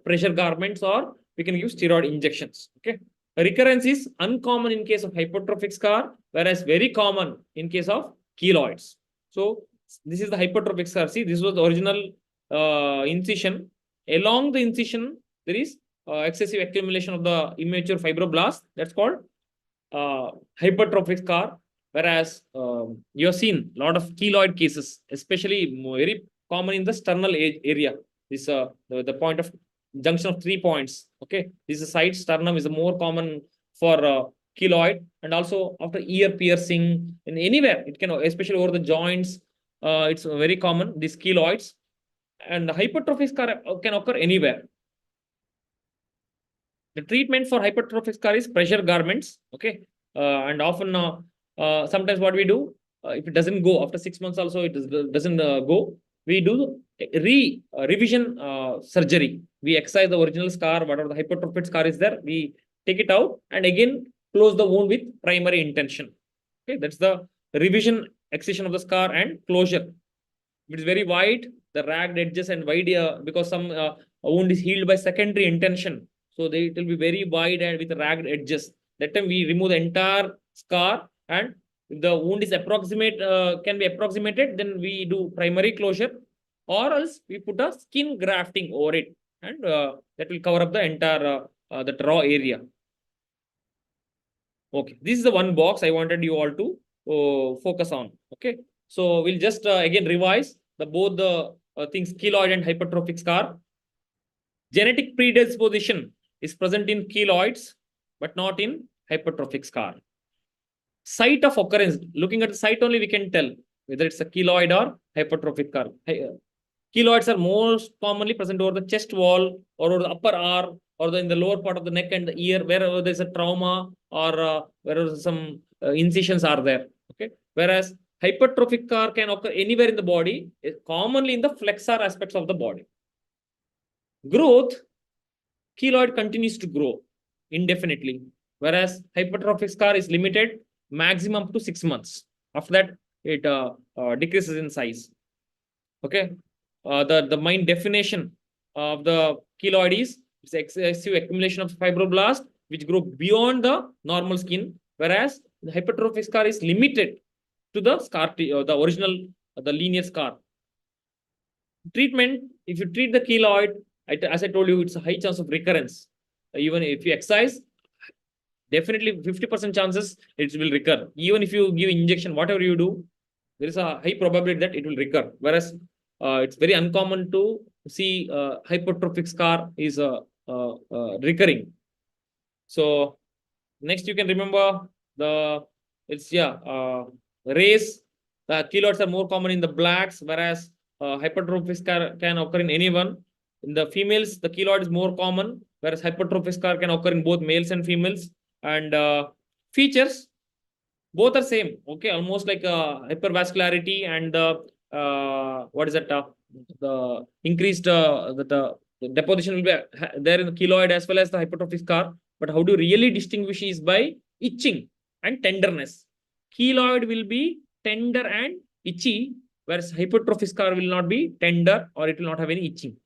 [SPEAKER 1] pressure garments or we can give steroid injections. Okay. Recurrence is uncommon in case of hypertrophic scar, whereas very common in case of keloids. So this is the hypertrophic scar. See, this was the original incision. Along the incision, there is excessive accumulation of the immature fibroblast. That's called hypertrophic scar. Whereas you have seen a lot of keloid cases, especially very common in the sternal area. This the point of junction of 3 points. Okay, this is side sternum is more common for keloid, and also after ear piercing in anywhere it can, especially over the joints. It's very common, these keloids, and hypertrophic scar can occur anywhere. The treatment for hypertrophic scar is pressure garments. Okay, and often sometimes what we do, if it doesn't go after 6 months, also it doesn't go, we do revision surgery. We excise the original scar, whatever the hypertrophic scar is there, we take it out and again close the wound with primary intention. Okay, that's the revision, excision of the scar and closure. If it is very wide, the ragged edges and wide, because some wound is healed by secondary intention, so it will be very wide and with ragged edges. That time we remove the entire scar, and if the wound is can be approximated, then we do primary closure, or else we put a skin grafting over it, and that will cover up the entire that raw area. Okay, this is the one box I wanted you all to focus on. Okay, so we'll just again revise both the things, keloid and hypertrophic scar. Genetic predisposition is present in keloids, but not in hypertrophic scar. Site of occurrence, looking at the site only, we can tell whether it's a keloid or hypertrophic scar. Keloids are most commonly present over the chest wall or over the upper arm or in the lower part of the neck and the ear, wherever there's a trauma or wherever some incisions are there. Okay, whereas hypertrophic scar can occur anywhere in the body, commonly in the flexor aspects of the body. Growth, keloid continues to grow indefinitely, whereas hypertrophic scar is limited maximum up to 6 months. After that, it decreases in size. Okay, the main definition of the keloid is it's excessive accumulation of fibroblast which grow beyond the normal skin, whereas the hypertrophic scar is limited to the scar, the original, the linear scar. Treatment, if you treat the keloid, as I told you, it's a high chance of recurrence. Even if you excise, Definitely 50% chances it will recur. Even if you give injection, whatever you do, there is a high probability that it will recur. Whereas it's very uncommon to see hypertrophic scar is recurring. So next you can remember the race. The keloids are more common in the blacks, whereas hypertrophic scar can occur in anyone. In the females, the keloid is more common, whereas hypertrophic scar can occur in both males and females. And features, both are same. Okay, almost like hypervascularity and what is that? The increased the deposition will be there in the keloid as well as the hypertrophic scar. But how do you really distinguish is by itching and tenderness. Keloid will be tender and itchy, whereas hypertrophic scar will not be tender or it will not have any itching.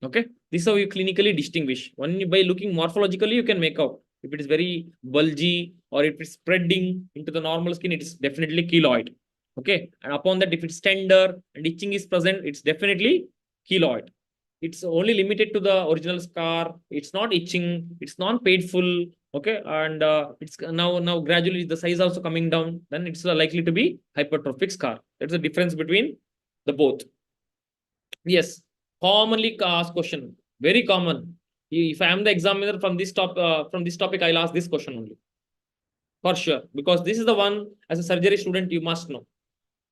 [SPEAKER 1] Okay, this is how you clinically distinguish. Only by looking morphologically, you can make out if it is very bulgy or if it's spreading into the normal skin, it is definitely keloid. Okay, and upon that, if it's tender and itching is present, it's definitely keloid. It's only limited to the original scar. It's not itching. It's not painful. Okay, and it's now gradually the size also coming down. Then it's likely to be hypertrophic scar. That's the difference between the both. Yes, commonly asked question, very common. If I am the examiner from this topic, I'll ask this question only for sure, because this is the one as a surgery student you must know.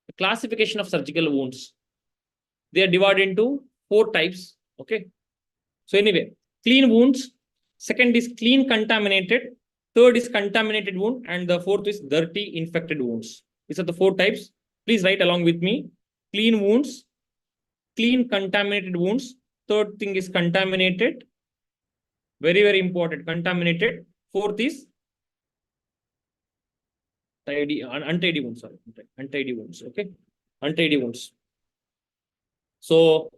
[SPEAKER 1] The classification of surgical wounds. They are divided into 4 types. Okay. So anyway, clean wounds. Second is clean contaminated. Third is contaminated wound, and the fourth is dirty infected wounds. These are the 4 types. Please write along with me. Clean wounds, clean contaminated wounds. Third thing is contaminated. Very, very important. Contaminated. Fourth is untidy wounds. Sorry, untidy wounds. Okay, untidy wounds. So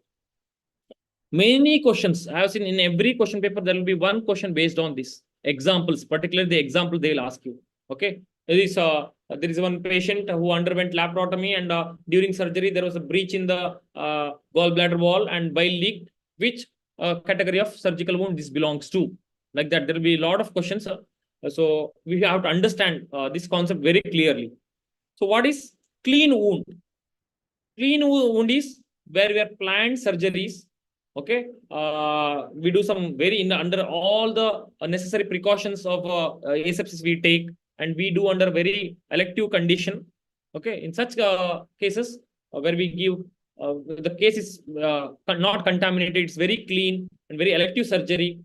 [SPEAKER 1] many questions I have seen in every question paper. There will be one question based on this examples. Particularly the example they will ask you. Okay, there is one patient who underwent laparotomy, and during surgery there was a breach in the gallbladder wall and bile leaked. Which category of surgical wound this belongs to? Like that, there will be a lot of questions. So we have to understand this concept very clearly. So what is clean wound? Clean wound is where we are planned surgeries. Okay, we do some under all the necessary precautions of asepsis we take, and we do under very elective condition. Okay, in such cases where we give the case is not contaminated, it's very clean and very elective surgery.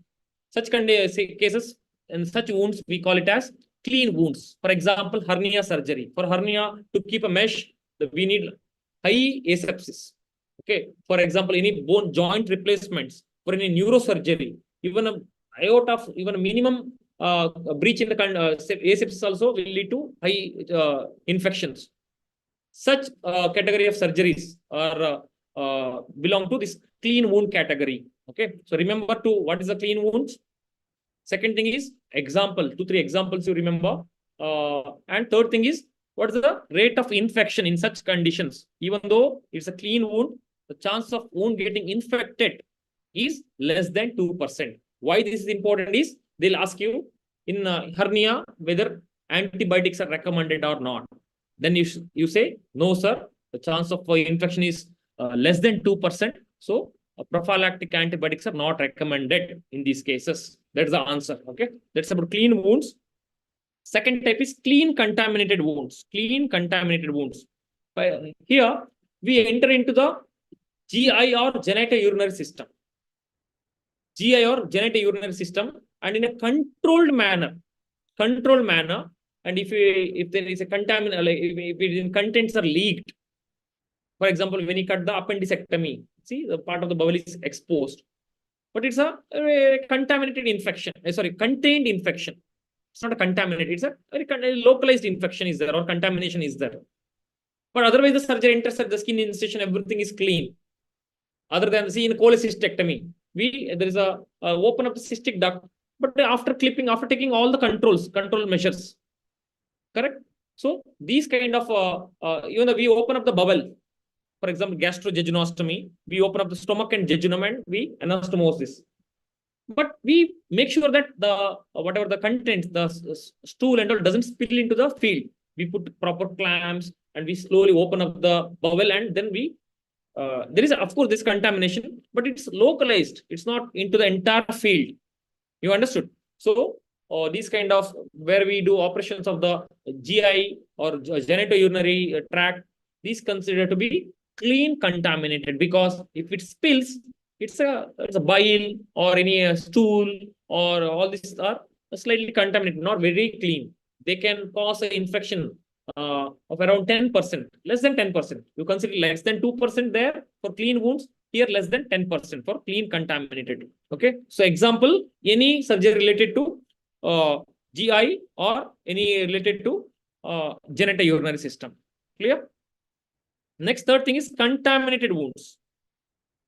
[SPEAKER 1] Such cases and such wounds we call it as clean wounds. For example, hernia surgery. For hernia to keep a mesh, we need high asepsis. Okay, for example, any bone joint replacements, for any neurosurgery, even a iota of even a minimum breach in the asepsis also will lead to high infections. Such category of surgeries are belong to this clean wound category. Okay, so remember what is the clean wounds. Second thing is example, 2-3 examples you remember, and third thing is what is the rate of infection in such conditions. Even though it's a clean wound, the chance of wound getting infected is less than 2%. Why this is important is they'll ask you in hernia whether antibiotics are recommended or not. Then you say no, sir. The chance of infection is less than 2%. So prophylactic antibiotics are not recommended in these cases. That's the answer. Okay, that's about clean wounds. Second type is clean contaminated wounds. Clean contaminated wounds. Here we enter into the GI or genitourinary system. GI or genitourinary system, and in a controlled manner. And if there is a contaminant, like if contents are leaked, for example, when you cut the appendicectomy, see the part of the bowel is exposed, but it's a contaminated infection. Contained infection. It's not a contaminated. It's a very localized infection is there or contamination is there. But otherwise, the surgery enters at the skin incision, everything is clean. Other than see in cholecystectomy, there is a open up the cystic duct, but after taking all the control measures, correct. So these kind of even though we open up the bowel, for example, gastrojejunostomy, we open up the stomach and jejunum and we anastomosis. but we make sure that the whatever the content, the stool and all doesn't spill into the field. We put proper clamps and we slowly open up the bowel, and then we there is of course this contamination, but it's localized. It's not into the entire field. You understood? So these kind of where we do operations of the GI or genitourinary tract, these considered to be clean contaminated, because if it spills, it's a bile or any stool or all these are slightly contaminated, not very clean. They can cause an infection of around 10%, less than 10%. You consider less than 2% there for clean wounds, here less than 10% for clean contaminated. Okay. So example, any surgery related to GI or any related to genitourinary system. Clear? Next, third thing is contaminated wounds.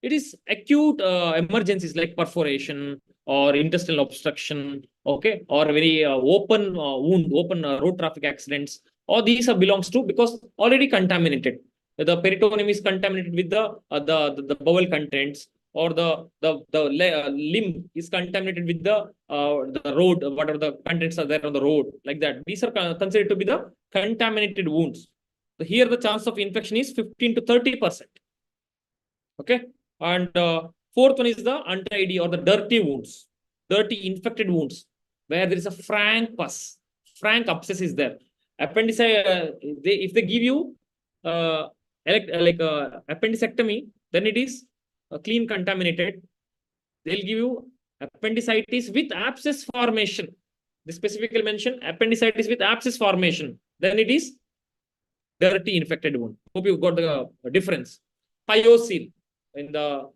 [SPEAKER 1] It is acute emergencies like perforation or intestinal obstruction, okay, or very open wound, open road traffic accidents. All these belongs to because already contaminated. The peritoneum is contaminated with the bowel contents, or the limb is contaminated with the road, whatever the contents are there on the road, like that. These are considered to be the contaminated wounds. So here the chance of infection is 15 to 30%. Okay. And fourth one is the untidy or the dirty wounds, dirty infected wounds, where there is a frank pus, frank abscess is there. Appendicitis, if they give you appendicectomy, then it is clean contaminated. They'll give you appendicitis with abscess formation. They specifically mention appendicitis with abscess formation. Then it is dirty infected wound. Hope you got the difference. Pyocele in the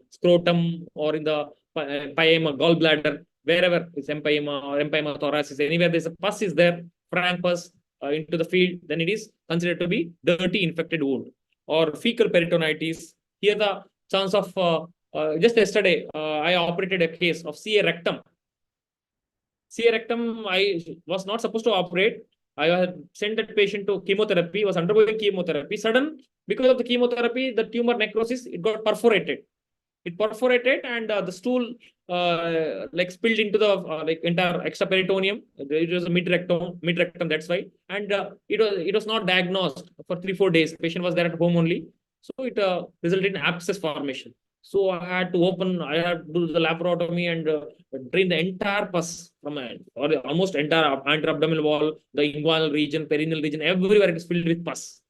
[SPEAKER 1] scrotum or in the empyema gallbladder, wherever it's empyema or empyema thoracis, anywhere there's a pus is there, frank pus into the field, then it is considered to be dirty infected wound. Or fecal peritonitis. Here the chance of just yesterday I operated a case of CA rectum. CA rectum I was not supposed to operate. I had sent that patient to chemotherapy, was undergoing chemotherapy. Sudden, because of the chemotherapy, the tumor necrosis, it got perforated. It perforated and the stool like spilled into the like entire extraperitoneum. It was a mid-rectum, that's why. And it was not diagnosed for 3-4 days. The patient was there at home only. So it resulted in abscess formation. So I had to do the laparotomy and drain the entire pus from or almost entire anter-abdominal wall, the inguinal region, perineal region, everywhere it is filled with pus.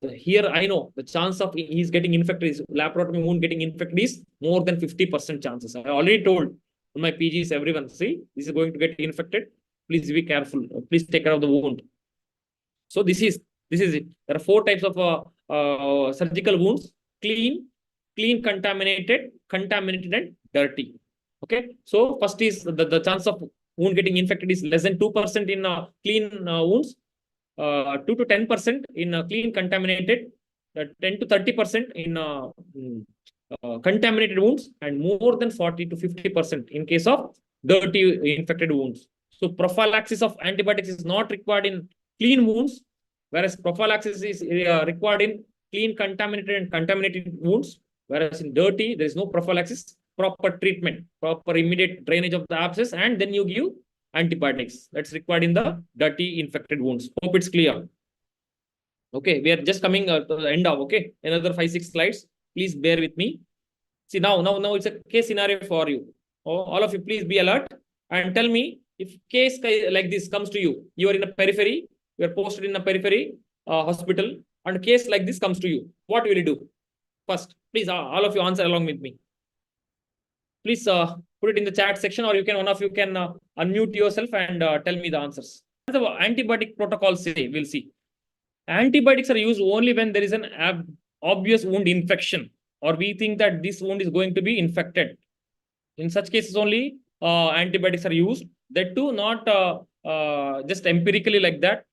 [SPEAKER 1] So here I know the chance of he's getting infected, is laparotomy wound getting infected is more than 50% chances. I already told my PGs, everyone, see, this is going to get infected. Please be careful. Please take care of the wound. So this is it. There are 4 types of surgical wounds: clean, contaminated, and dirty. Okay. So first is the chance of wound getting infected is less than 2% in clean wounds, 2 to 10% in clean contaminated, 10 to 30% in contaminated wounds, and more than 40 to 50% in case of dirty infected wounds. So prophylaxis of antibiotics is not required in clean wounds, whereas prophylaxis is required in clean contaminated and contaminated wounds. Whereas in dirty, there is no prophylaxis, proper treatment, proper immediate drainage of the abscess, and then you give antibiotics. That's required in the dirty infected wounds. Hope it's clear. Okay, we are just coming to the end of, okay, another 5-6 slides. Please bear with me. See, now it's a case scenario for you. All of you, please be alert and tell me if case like this comes to you. You are in a periphery, you are posted in a periphery hospital, and a case like this comes to you. What will you do? First, please, all of you answer along with me. Please put it in the chat section, or one of you can unmute yourself and tell me the answers. The antibiotic protocol say, we'll see. Antibiotics are used only when there is an obvious wound infection, or we think that this wound is going to be infected. In such cases only antibiotics are used. That too, not just empirically like that.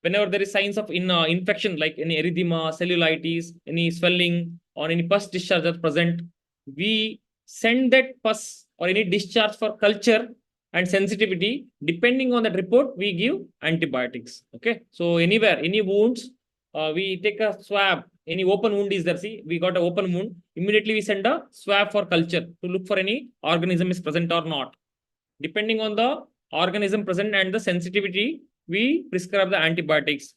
[SPEAKER 1] Whenever there is signs of infection, like any erythema, cellulitis, any swelling, or any pus discharge are present, we send that pus or any discharge for culture and sensitivity. Depending on that report, we give antibiotics. Okay. So anywhere, any wounds, we take a swab any open wound is there. See, we got an open wound. Immediately we send a swab for culture to look for any organism is present or not. Depending on the organism present and the sensitivity, we prescribe the antibiotics.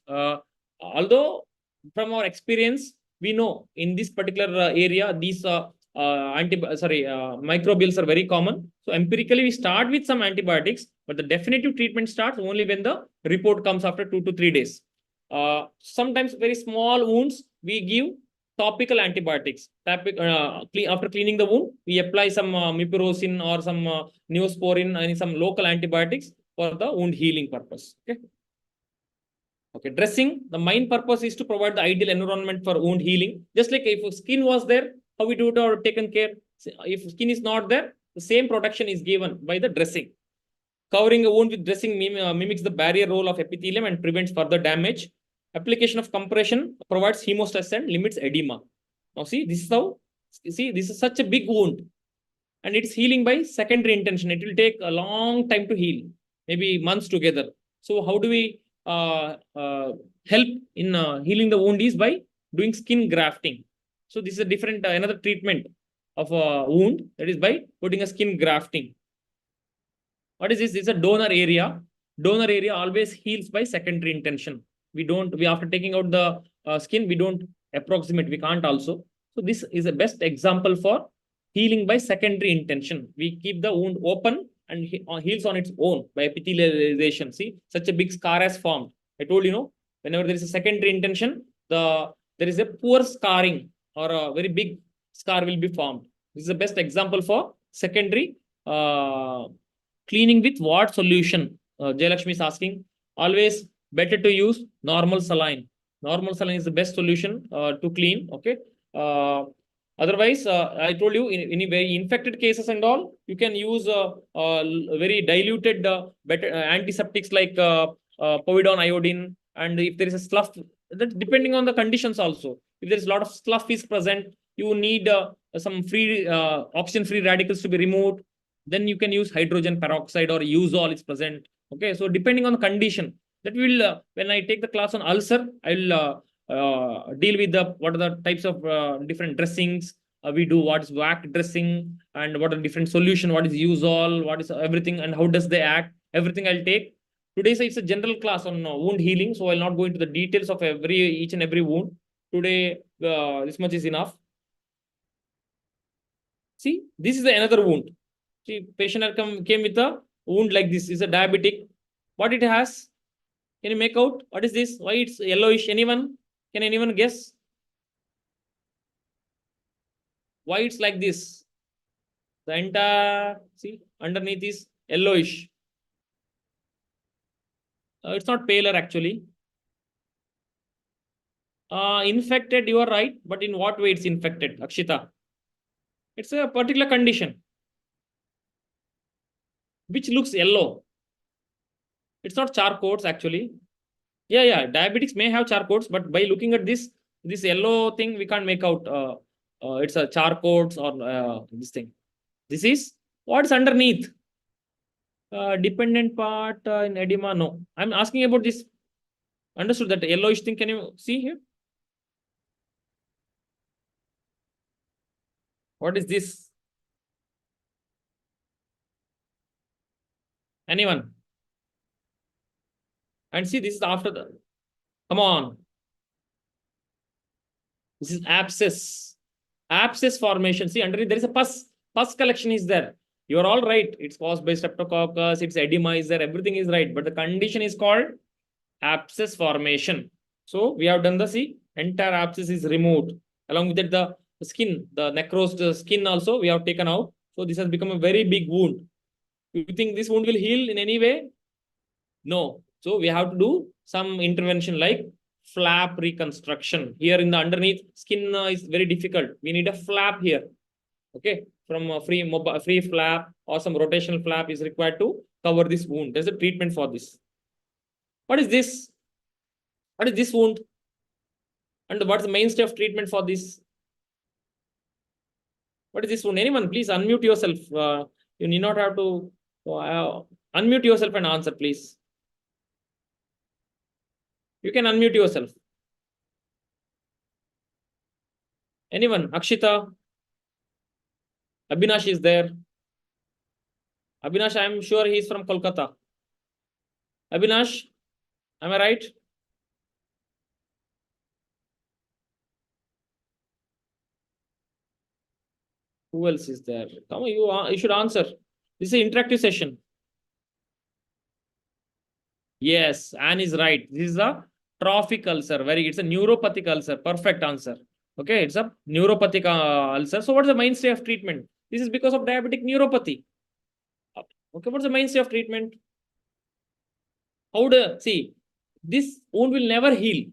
[SPEAKER 1] Although from our experience, we know in this particular area, these microbials are very common. So empirically, we start with some antibiotics, but the definitive treatment starts only when the report comes after 2 to 3 days. Sometimes very small wounds, we give topical antibiotics. After cleaning the wound, we apply some mupirocin or some neosporin and some local antibiotics for the wound healing purpose. Okay. Okay, dressing, the main purpose is to provide the ideal environment for wound healing. Just like if skin was there, how we do it or taken care. If skin is not there, the same protection is given by the dressing. Covering a wound with dressing mimics the barrier role of epithelium and prevents further damage. Application of compression provides hemostasis and limits edema. Now see, this is how, see, this is such a big wound and it's healing by secondary intention. It will take a long time to heal, maybe months together. So how do we help in healing the wound is by doing skin grafting. So this is a different, another treatment of a wound, that is by putting a skin grafting. What is this? This is a donor area. Donor area always heals by secondary intention. We after taking out the skin, we don't approximate, we can't also. So this is the best example for healing by secondary intention. We keep the wound open and heals on its own by epithelialization. See, such a big scar has formed. I told you, know, whenever there is a secondary intention, there is a poor scarring or a very big scar will be formed. This is the best example for secondary cleaning with what solution? Jayalakshmi is asking. Always better to use normal saline. Normal saline is the best solution to clean. Okay. Otherwise, I told you in very infected cases and all, you can use very diluted better antiseptics like povidone iodine. And if there is a slough, that depending on the conditions also. If there is a lot of slough is present, you need some free oxygen-free radicals to be removed. Then you can use hydrogen peroxide or usol is present. Okay, so depending on the condition, that will when I take the class on ulcer, I will deal with what are the types of different dressings we do, what is WAC dressing and what are different solution, what is usol, what is everything and how does they act, everything I'll take. Today it's a general class on wound healing, so I'll not go into the details of each and every wound. Today this much is enough. See, this is another wound. See, patient came with a wound like this. Is a diabetic. What it has? Can you make out? What is this? Why it's yellowish? Anyone? Can anyone guess? Why it's like this? The entire, see, underneath is yellowish. It's not paler actually. Infected, you are right. But in what way it's infected, Akshita? It's a particular condition which looks yellow. It's not Charcots actually. Yeah. Diabetics may have Charcots, but by looking at this yellow thing, we can't make out it's a Charcots or this thing. This is what's underneath. Dependent part in edema. No, I'm asking about this. Understood that yellowish thing. Can you see here? What is this? Anyone? And see, this is after the. Come on. This is abscess. Abscess formation. See, underneath there is a pus. Pus collection is there. You are all right. It's caused by streptococcus. It's edema is there. Everything is right. But the condition is called abscess formation. So we have done the entire abscess is removed. Along with that, the skin, the necrosed skin also we have taken out. So this has become a very big wound. You think this wound will heal in any way? No. So we have to do some intervention like flap reconstruction. Here in the underneath skin is very difficult. We need a flap here. Okay. From a free flap or some rotational flap is required to cover this wound. There's a treatment for this. What is this? What is this wound? And what's the mainstay of treatment for this? What is this wound? Anyone, please unmute yourself. You need not have to unmute yourself and answer, please. You can unmute yourself. Anyone? Akshita? Abhinash is there. Abhinash, I am sure he is from Kolkata. Abhinash, am I right? Who else is there? Come on, you should answer. This is an interactive session. Yes, Anne is right. This is a trophic ulcer. It's a neuropathic ulcer. Perfect answer. Okay, it's a neuropathic ulcer. So, what's the mainstay of treatment? This is because of diabetic neuropathy. Okay, what's the mainstay of treatment? How do see this wound will never heal?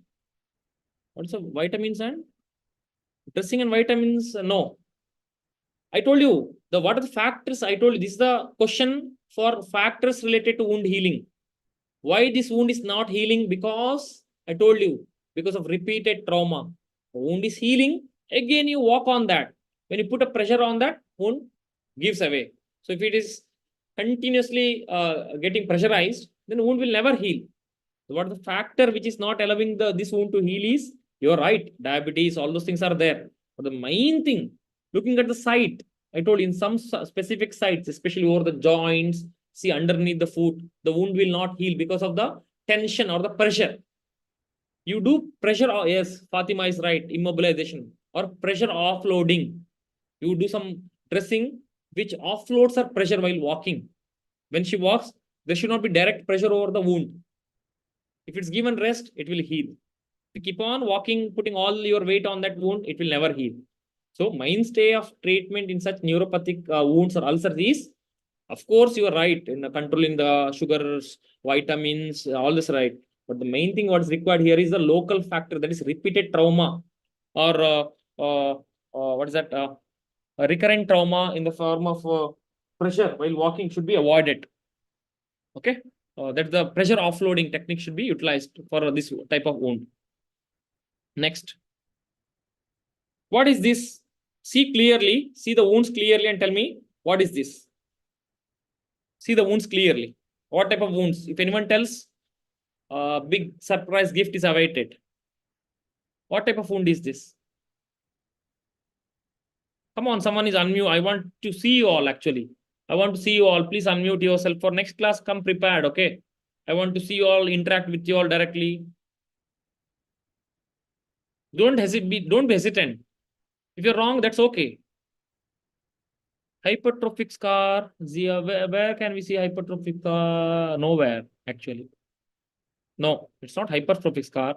[SPEAKER 1] What's the vitamins and dressing and vitamins? No, I told you the what are the factors? I told you this is the question for factors related to wound healing. Why this wound is not healing? Because I told you, because of repeated trauma. The wound is healing. Again, you walk on that. When you put a pressure on that, wound gives away. So if it is continuously getting pressurized, then wound will never heal. So what the factor which is not allowing this wound to heal is, you're right, diabetes, all those things are there. But the main thing, looking at the site, I told you in some specific sites, especially over the joints, see underneath the foot, the wound will not heal because of the tension or the pressure. You do pressure, yes, Fatima is right, immobilization or pressure offloading. You do some dressing which offloads her pressure while walking. When she walks, there should not be direct pressure over the wound. If it's given rest, it will heal. If you keep on walking, putting all your weight on that wound, it will never heal. So mainstay of treatment in such neuropathic wounds or ulcers is, of course, you are right in controlling the sugars, vitamins, all this right. But the main thing what's required here is the local factor, that is repeated trauma or what is that? A recurrent trauma in the form of pressure while walking should be avoided. Okay, that the pressure offloading technique should be utilized for this type of wound. Next, what is this? See clearly, see the wounds clearly and tell me what is this. See the wounds clearly. What type of wounds? If anyone tells, big surprise gift is awaited. What type of wound is this? Come on, someone is unmute. I want to see you all actually. I want to see you all. Please unmute yourself. For next class, come prepared, okay? I want to see you all, interact with you all directly. Don't be hesitant. If you're wrong, that's okay. Hypertrophic scar. Where can we see hypertrophic scar? Nowhere, actually. No, it's not hypertrophic scar.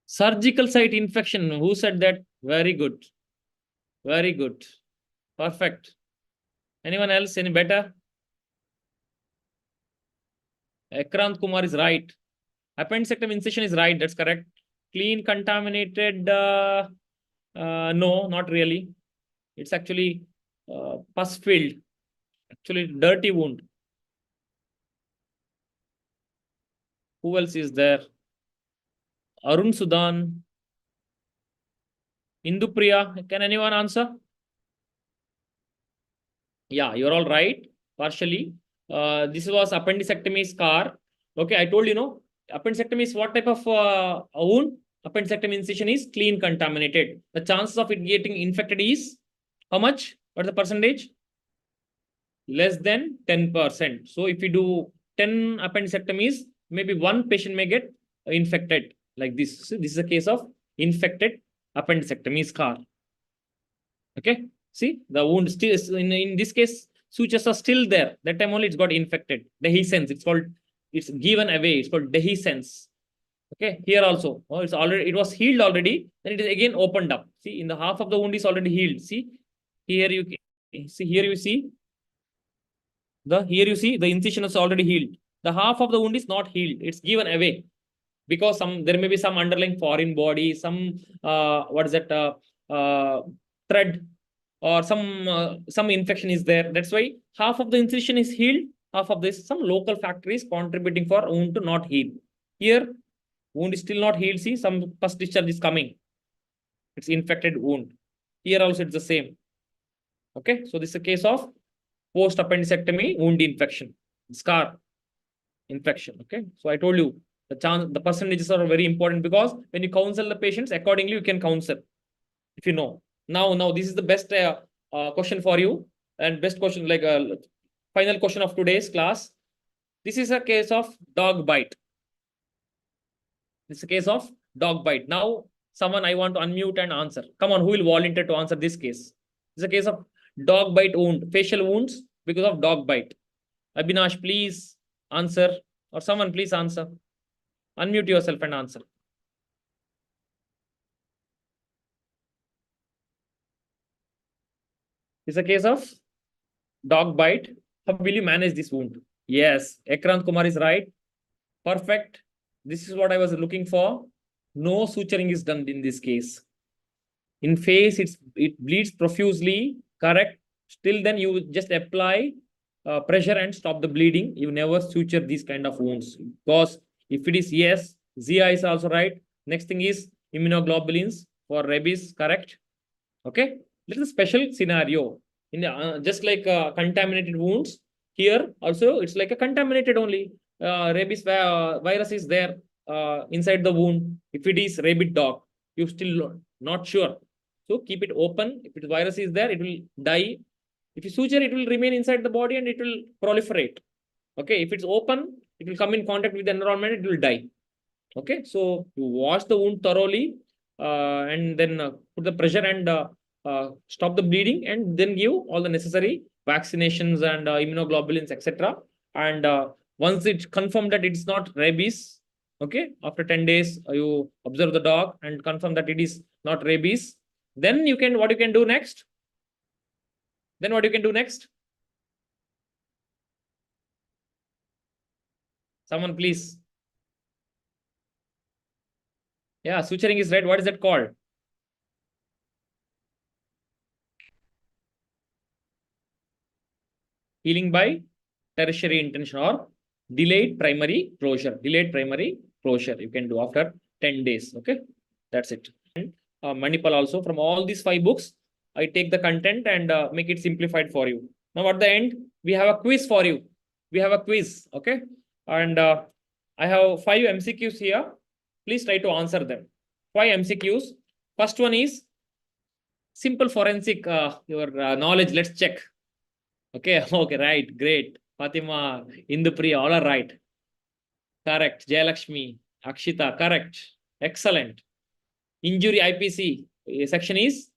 [SPEAKER 1] Surgical site infection. Who said that? Very good. Very good. Perfect. Anyone else? Any better? Ekrant Kumar is right. Appendectomy incision is right. That's correct. Clean, contaminated. No, not really. It's actually pus filled. Actually, dirty wound. Who else is there? Arun Sudan. Indupriya. Can anyone answer? Yeah, you're all right. Partially. This was appendectomy scar. Okay, I told you, no. Appendectomy is what type of a wound? Appendectomy incision is clean contaminated. The chances of it getting infected is how much? What's the percentage? Less than 10%. So if you do 10 appendectomies, maybe one patient may get infected like this. So this is a case of infected appendectomy scar. Okay. See, the wound still is in this case, sutures are still there. That time only it's got infected. Dehiscence. It's given away. It's called dehiscence. Okay, here also. Oh, it was healed already. Then it is again opened up. See, in the half of the wound is already healed. See, here you see the incision is already healed. The half of the wound is not healed. It's given away because there may be some underlying foreign body, some what is that thread or some infection is there. That's why half of the incision is healed. Half of this, some local factor is contributing for wound to not heal. Here, wound is still not healed. See, some pus discharge is coming. It's infected wound. Here also it's the same. Okay, so this is a case of post-appendectomy wound infection, scar infection. Okay, so I told you The percentages are very important, because when you counsel the patients, accordingly you can counsel, if you know. Now this is the best question for you, and best question, like final question of today's class. This is a case of dog bite. This is a case of dog bite. Now, someone I want to unmute and answer. Come on, who will volunteer to answer this case? It's a case of dog bite wound, facial wounds because of dog bite. Abhinash, please answer, or someone please answer. Unmute yourself and answer. It's a case of dog bite. How will you manage this wound? Yes, Ekrant Kumar is right. Perfect. This is what I was looking for. No suturing is done in this case. In face, it bleeds profusely. Correct. Still, then you just apply pressure and stop the bleeding. You never suture these kind of wounds, because if it is yes, Zia is also right. Next thing is immunoglobulins for rabies. Correct. Okay. Little special scenario in just like contaminated wounds. Here also it's like a contaminated only. Rabies virus is there inside the wound. If it is rabid dog, you still not sure. So keep it open. If the virus is there, it will die. If you suture, it will remain inside the body and it will proliferate. Okay. If it's open, it will come in contact with the environment, it will die. Okay. So you wash the wound thoroughly and then put the pressure and stop the bleeding, and then give all the necessary vaccinations and immunoglobulins, etc. And once it's confirmed that it's not rabies, okay, after 10 days, you observe the dog and confirm that it is not rabies. Then you can, what you can do next? Then what you can do next? Someone please. Yeah, suturing is right. What is that called? Healing by tertiary intention or delayed primary closure. Delayed primary closure you can do after 10 days. Okay, that's it. And Manipal also, from all these 5 books, I take the content and make it simplified for you. Now at the end, we have a quiz for you. We have a quiz. Okay, and I have 5 MCQs here. Please try to answer them. 5 MCQs. First one is simple forensic your knowledge. Let's check. Okay, okay, right, great. Fatima, Indupri, all are right. Correct. Jayalakshmi, Akshita, correct. Excellent. Injury IPC section is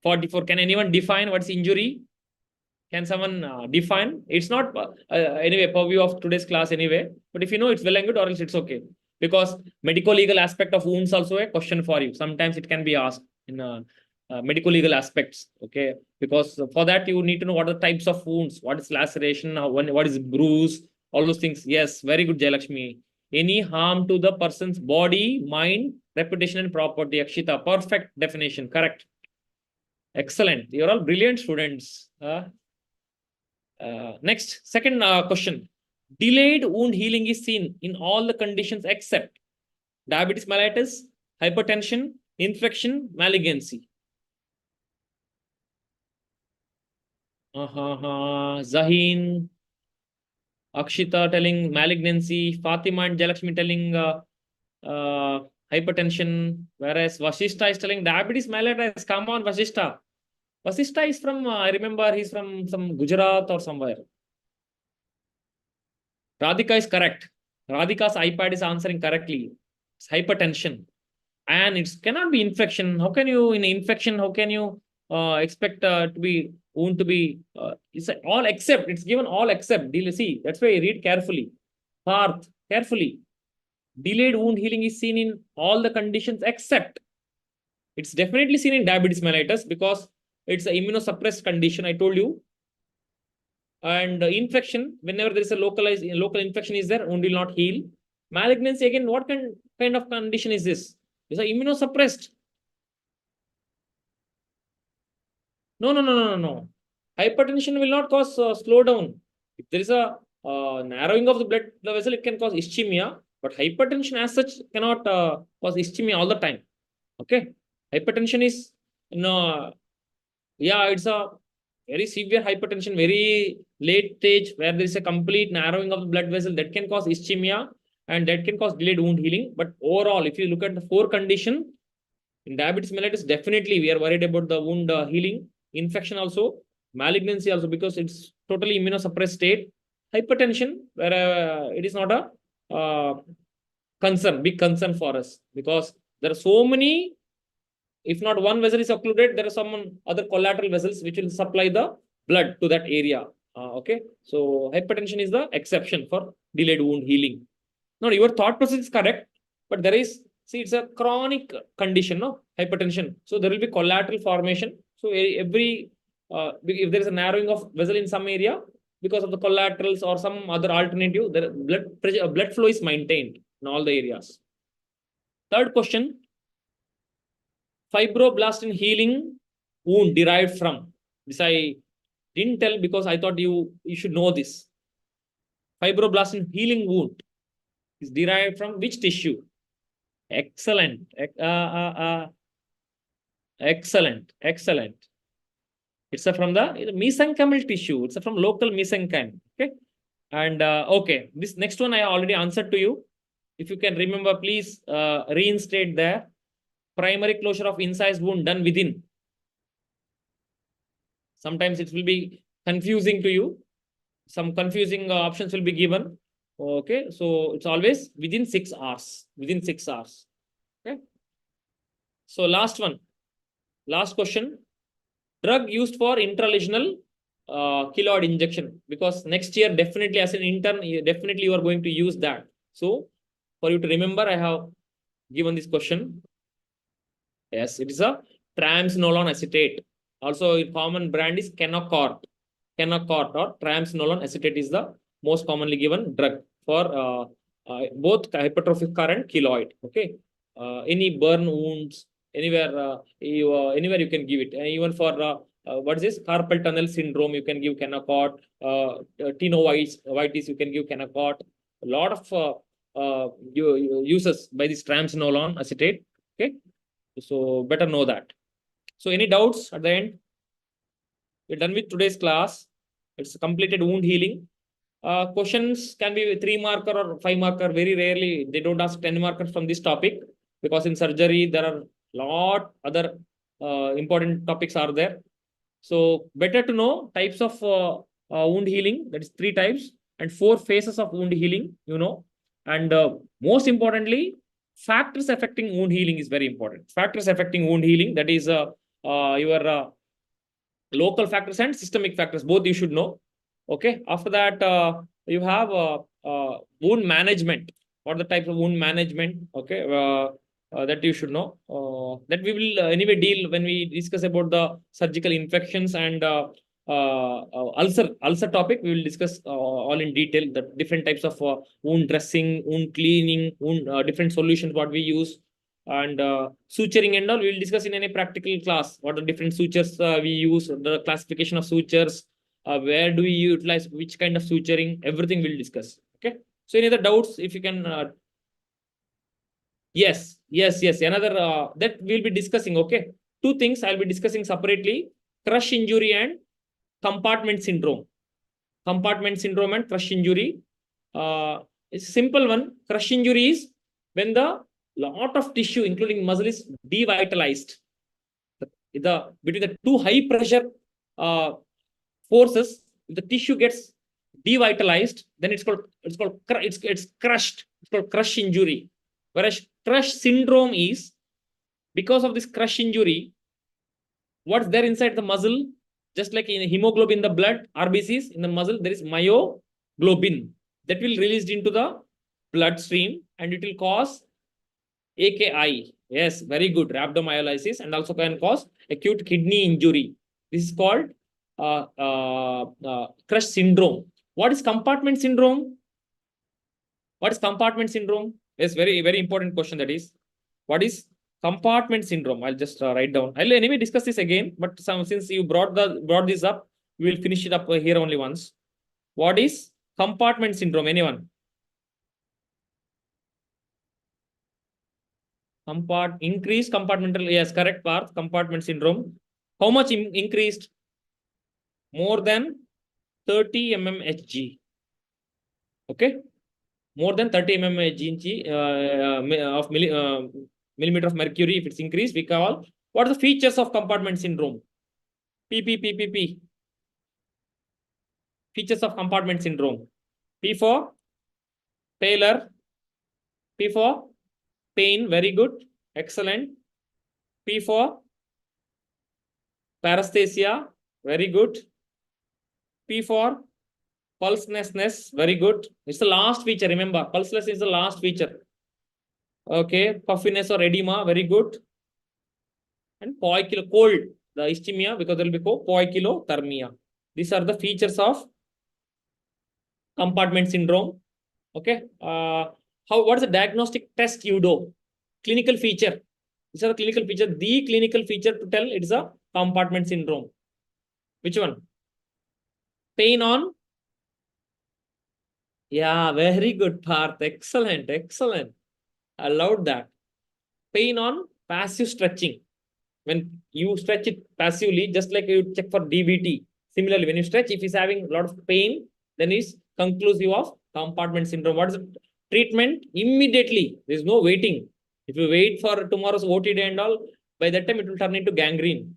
[SPEAKER 1] 44. Can anyone define what's injury? Can someone define? It's not anyway purview of today's class anyway. But if you know, it's well and good, or else it's okay. Because medical legal aspect of wounds also a question for you. Sometimes it can be asked in medical legal aspects. Okay, because for that you need to know what are the types of wounds, what is laceration, what is bruise, all those things. Yes, very good, Jayalakshmi. Any harm to the person's body, mind, reputation, and property. Akshita, perfect definition. Correct. Excellent. You're all brilliant students. Next, second question. Delayed wound healing is seen in all the conditions except diabetes mellitus, hypertension, infection, malignancy. Zahin, Akshita telling malignancy, Fatima and Jalakshmi telling hypertension, whereas Vasishta is telling diabetes mellitus. Come on, Vasishta. Vasishta is from, I remember he's from some Gujarat or somewhere. Radhika is correct. Radhika's iPad is answering correctly. It's hypertension. And it cannot be infection. How can you, in infection, how can you expect to be wound to be, it's all except, it's given all except. See, that's why I read carefully. Parth, carefully. Delayed wound healing is seen in all the conditions except. It's definitely seen in diabetes mellitus because it's an immunosuppressed condition, I told you. And infection, whenever there is a local infection is there, wound will not heal. Malignancy, again, what kind of condition is this? It's a immunosuppressed. No. Hypertension will not cause slowdown. If there is a narrowing of the blood vessel, it can cause ischemia, but hypertension as such cannot cause ischemia all the time. Okay, hypertension is yeah, it's a very severe hypertension, very late stage where there is a complete narrowing of the blood vessel that can cause ischemia. and that can cause delayed wound healing. But overall, if you look at the 4 condition, in diabetes mellitus, definitely we are worried about the wound healing, infection also, malignancy also, because it's totally immunosuppressed state, hypertension, where it is not a big concern for us, because there are so many, if not one vessel is occluded, there are some other collateral vessels which will supply the blood to that area. Okay, so hypertension is the exception for delayed wound healing. No, your thought process is correct, but there is, see, it's a chronic condition, no, hypertension. So there will be collateral formation. So every if there is a narrowing of vessel in some area because of the collaterals or some other alternative, the blood flow is maintained in all the areas. Third question: fibroblast in healing wound derived from. This I didn't tell because I thought you should know this. Fibroblast in healing wound is derived from which tissue? Excellent. Excellent. Excellent. It's from the mesenchymal tissue. It's from local mesenchyme. Okay. And okay, this next one I already answered to you. If you can remember, please reinstate there. Primary closure of incised wound done within. Sometimes it will be confusing to you. Some confusing options will be given. Okay, so it's always within 6 hours. Within 6 hours. Okay. So last one. Last question. Drug used for intralesional keloid injection. Because next year, definitely as an intern, definitely you are going to use that. So for you to remember, I have given this question. Yes, it is a triamcinolone acetate. Also, common brand is Kenacort. Kenacort or triamcinolone acetate is the most commonly given drug for both hypertrophic and keloid. Okay, any burn wounds, anywhere, anywhere you can give it. And even for what is this carpal tunnel syndrome, you can give Kenacort. Tenovitis, you can give Kenacort. A lot of uses by this triamcinolone acetate. Okay, so better know that. So any doubts at the end? We're done with today's class. It's completed wound healing. Questions can be 3 marker or 5 marker. Very rarely they don't ask 10 markers from this topic, because in surgery there are lot other important topics are there. So better to know types of wound healing. That is 3 types and 4 phases of wound healing. You know, and most importantly, factors affecting wound healing is very important. Factors affecting wound healing, that is your local factors and systemic factors, both you should know. Okay, after that you have wound management. What are the types of wound management? Okay, that you should know. That we will anyway deal when we discuss about the surgical infections and ulcer topic. We will discuss all in detail the different types of wound dressing, wound cleaning, wound different solutions what we use. And suturing and all, we will discuss in any practical class. What are different sutures we use, the classification of sutures, where do we utilize which kind of suturing, everything we'll discuss. Okay. So any other doubts, if you can. Yes. Another that we'll be discussing. Okay. 2 things I'll be discussing separately: crush injury and compartment syndrome. Compartment syndrome and crush injury. It's a simple one. Crush injury is when the lot of tissue, including muscle, is devitalized. Between the 2 high pressure forces, if the tissue gets devitalized, then it's crushed. It's called crush injury. Whereas crush syndrome is because of this crush injury, what's there inside the muscle? Just like in hemoglobin in the blood, RBCs in the muscle, there is myoglobin that will released into the bloodstream, and it will cause AKI. Yes, very good. Rhabdomyolysis, and also can cause acute kidney injury. This is called crush syndrome. What is compartment syndrome? What is compartment syndrome? Yes, very, very important question that is. What is compartment syndrome? I'll just write down. I'll anyway discuss this again, but since you brought this up, we will finish it up here only once. What is compartment syndrome? Anyone? Increased compartmental, yes, correct, Parth. Compartment syndrome. How much increased? More than 30 mmHg. Okay, more than 30 of millimeter of mercury, if it's increased, we call, what are the features of compartment syndrome? P. Features of compartment syndrome. P for pallor. P for pain. Very good. Excellent. P for paresthesia. Very good. P for pulselessness. Very good. It's the last feature. Remember, pulseless is the last feature. Okay. Puffiness or edema. Very good. And cold. The ischemia, because there will be poikilothermia. These are the features of compartment syndrome. Okay. What is the diagnostic test you do? Clinical feature. These are the clinical feature. The clinical feature to tell it's a compartment syndrome. Which one? Pain on? Yeah, very good, Parth. Excellent. I loved that. Pain on passive stretching. When you stretch it passively, just like you check for DVT. Similarly, when you stretch, if he's having a lot of pain, then it's conclusive of compartment syndrome. What is the treatment? Immediately. There's no waiting. If you wait for tomorrow's OTD and all, by that time it will turn into gangrene.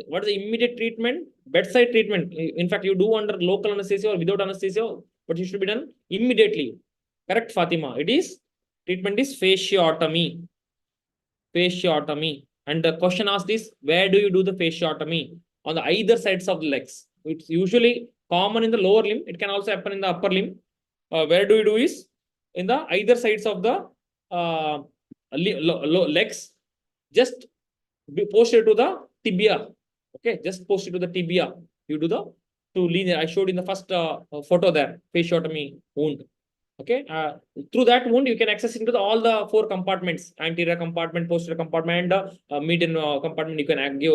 [SPEAKER 1] What is the immediate treatment? Bedside treatment. In fact, you do under local anesthesia or without anesthesia, but it should be done immediately. Correct, Fatima? Treatment is fasciotomy. And the question asked is, where do you do the fasciotomy? On the either sides of the legs. It's usually common in the lower limb. It can also happen in the upper limb. Where do you do is in the either sides of the legs, just posterior to the tibia. Okay, just posterior to the tibia. You do the two linear. I showed in the first photo there, fasciotomy wound. Okay, through that wound, you can access into all the 4 compartments: anterior compartment, posterior compartment, and median compartment. You can give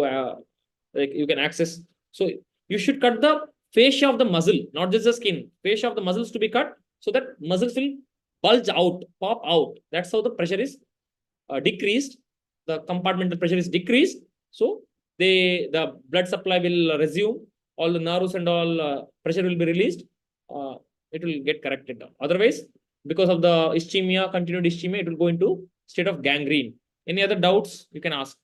[SPEAKER 1] like you can access. So you should cut the fascia of the muscle, not just the skin. Fascia of the muscles to be cut so that muscles will bulge out, pop out. That's how the pressure is decreased. The compartmental pressure is decreased. So the blood supply will resume. All the nerves and all pressure will be released. It will get corrected. Otherwise, because of the ischemia, continued ischemia, it will go into state of gangrene. Any other doubts you can ask?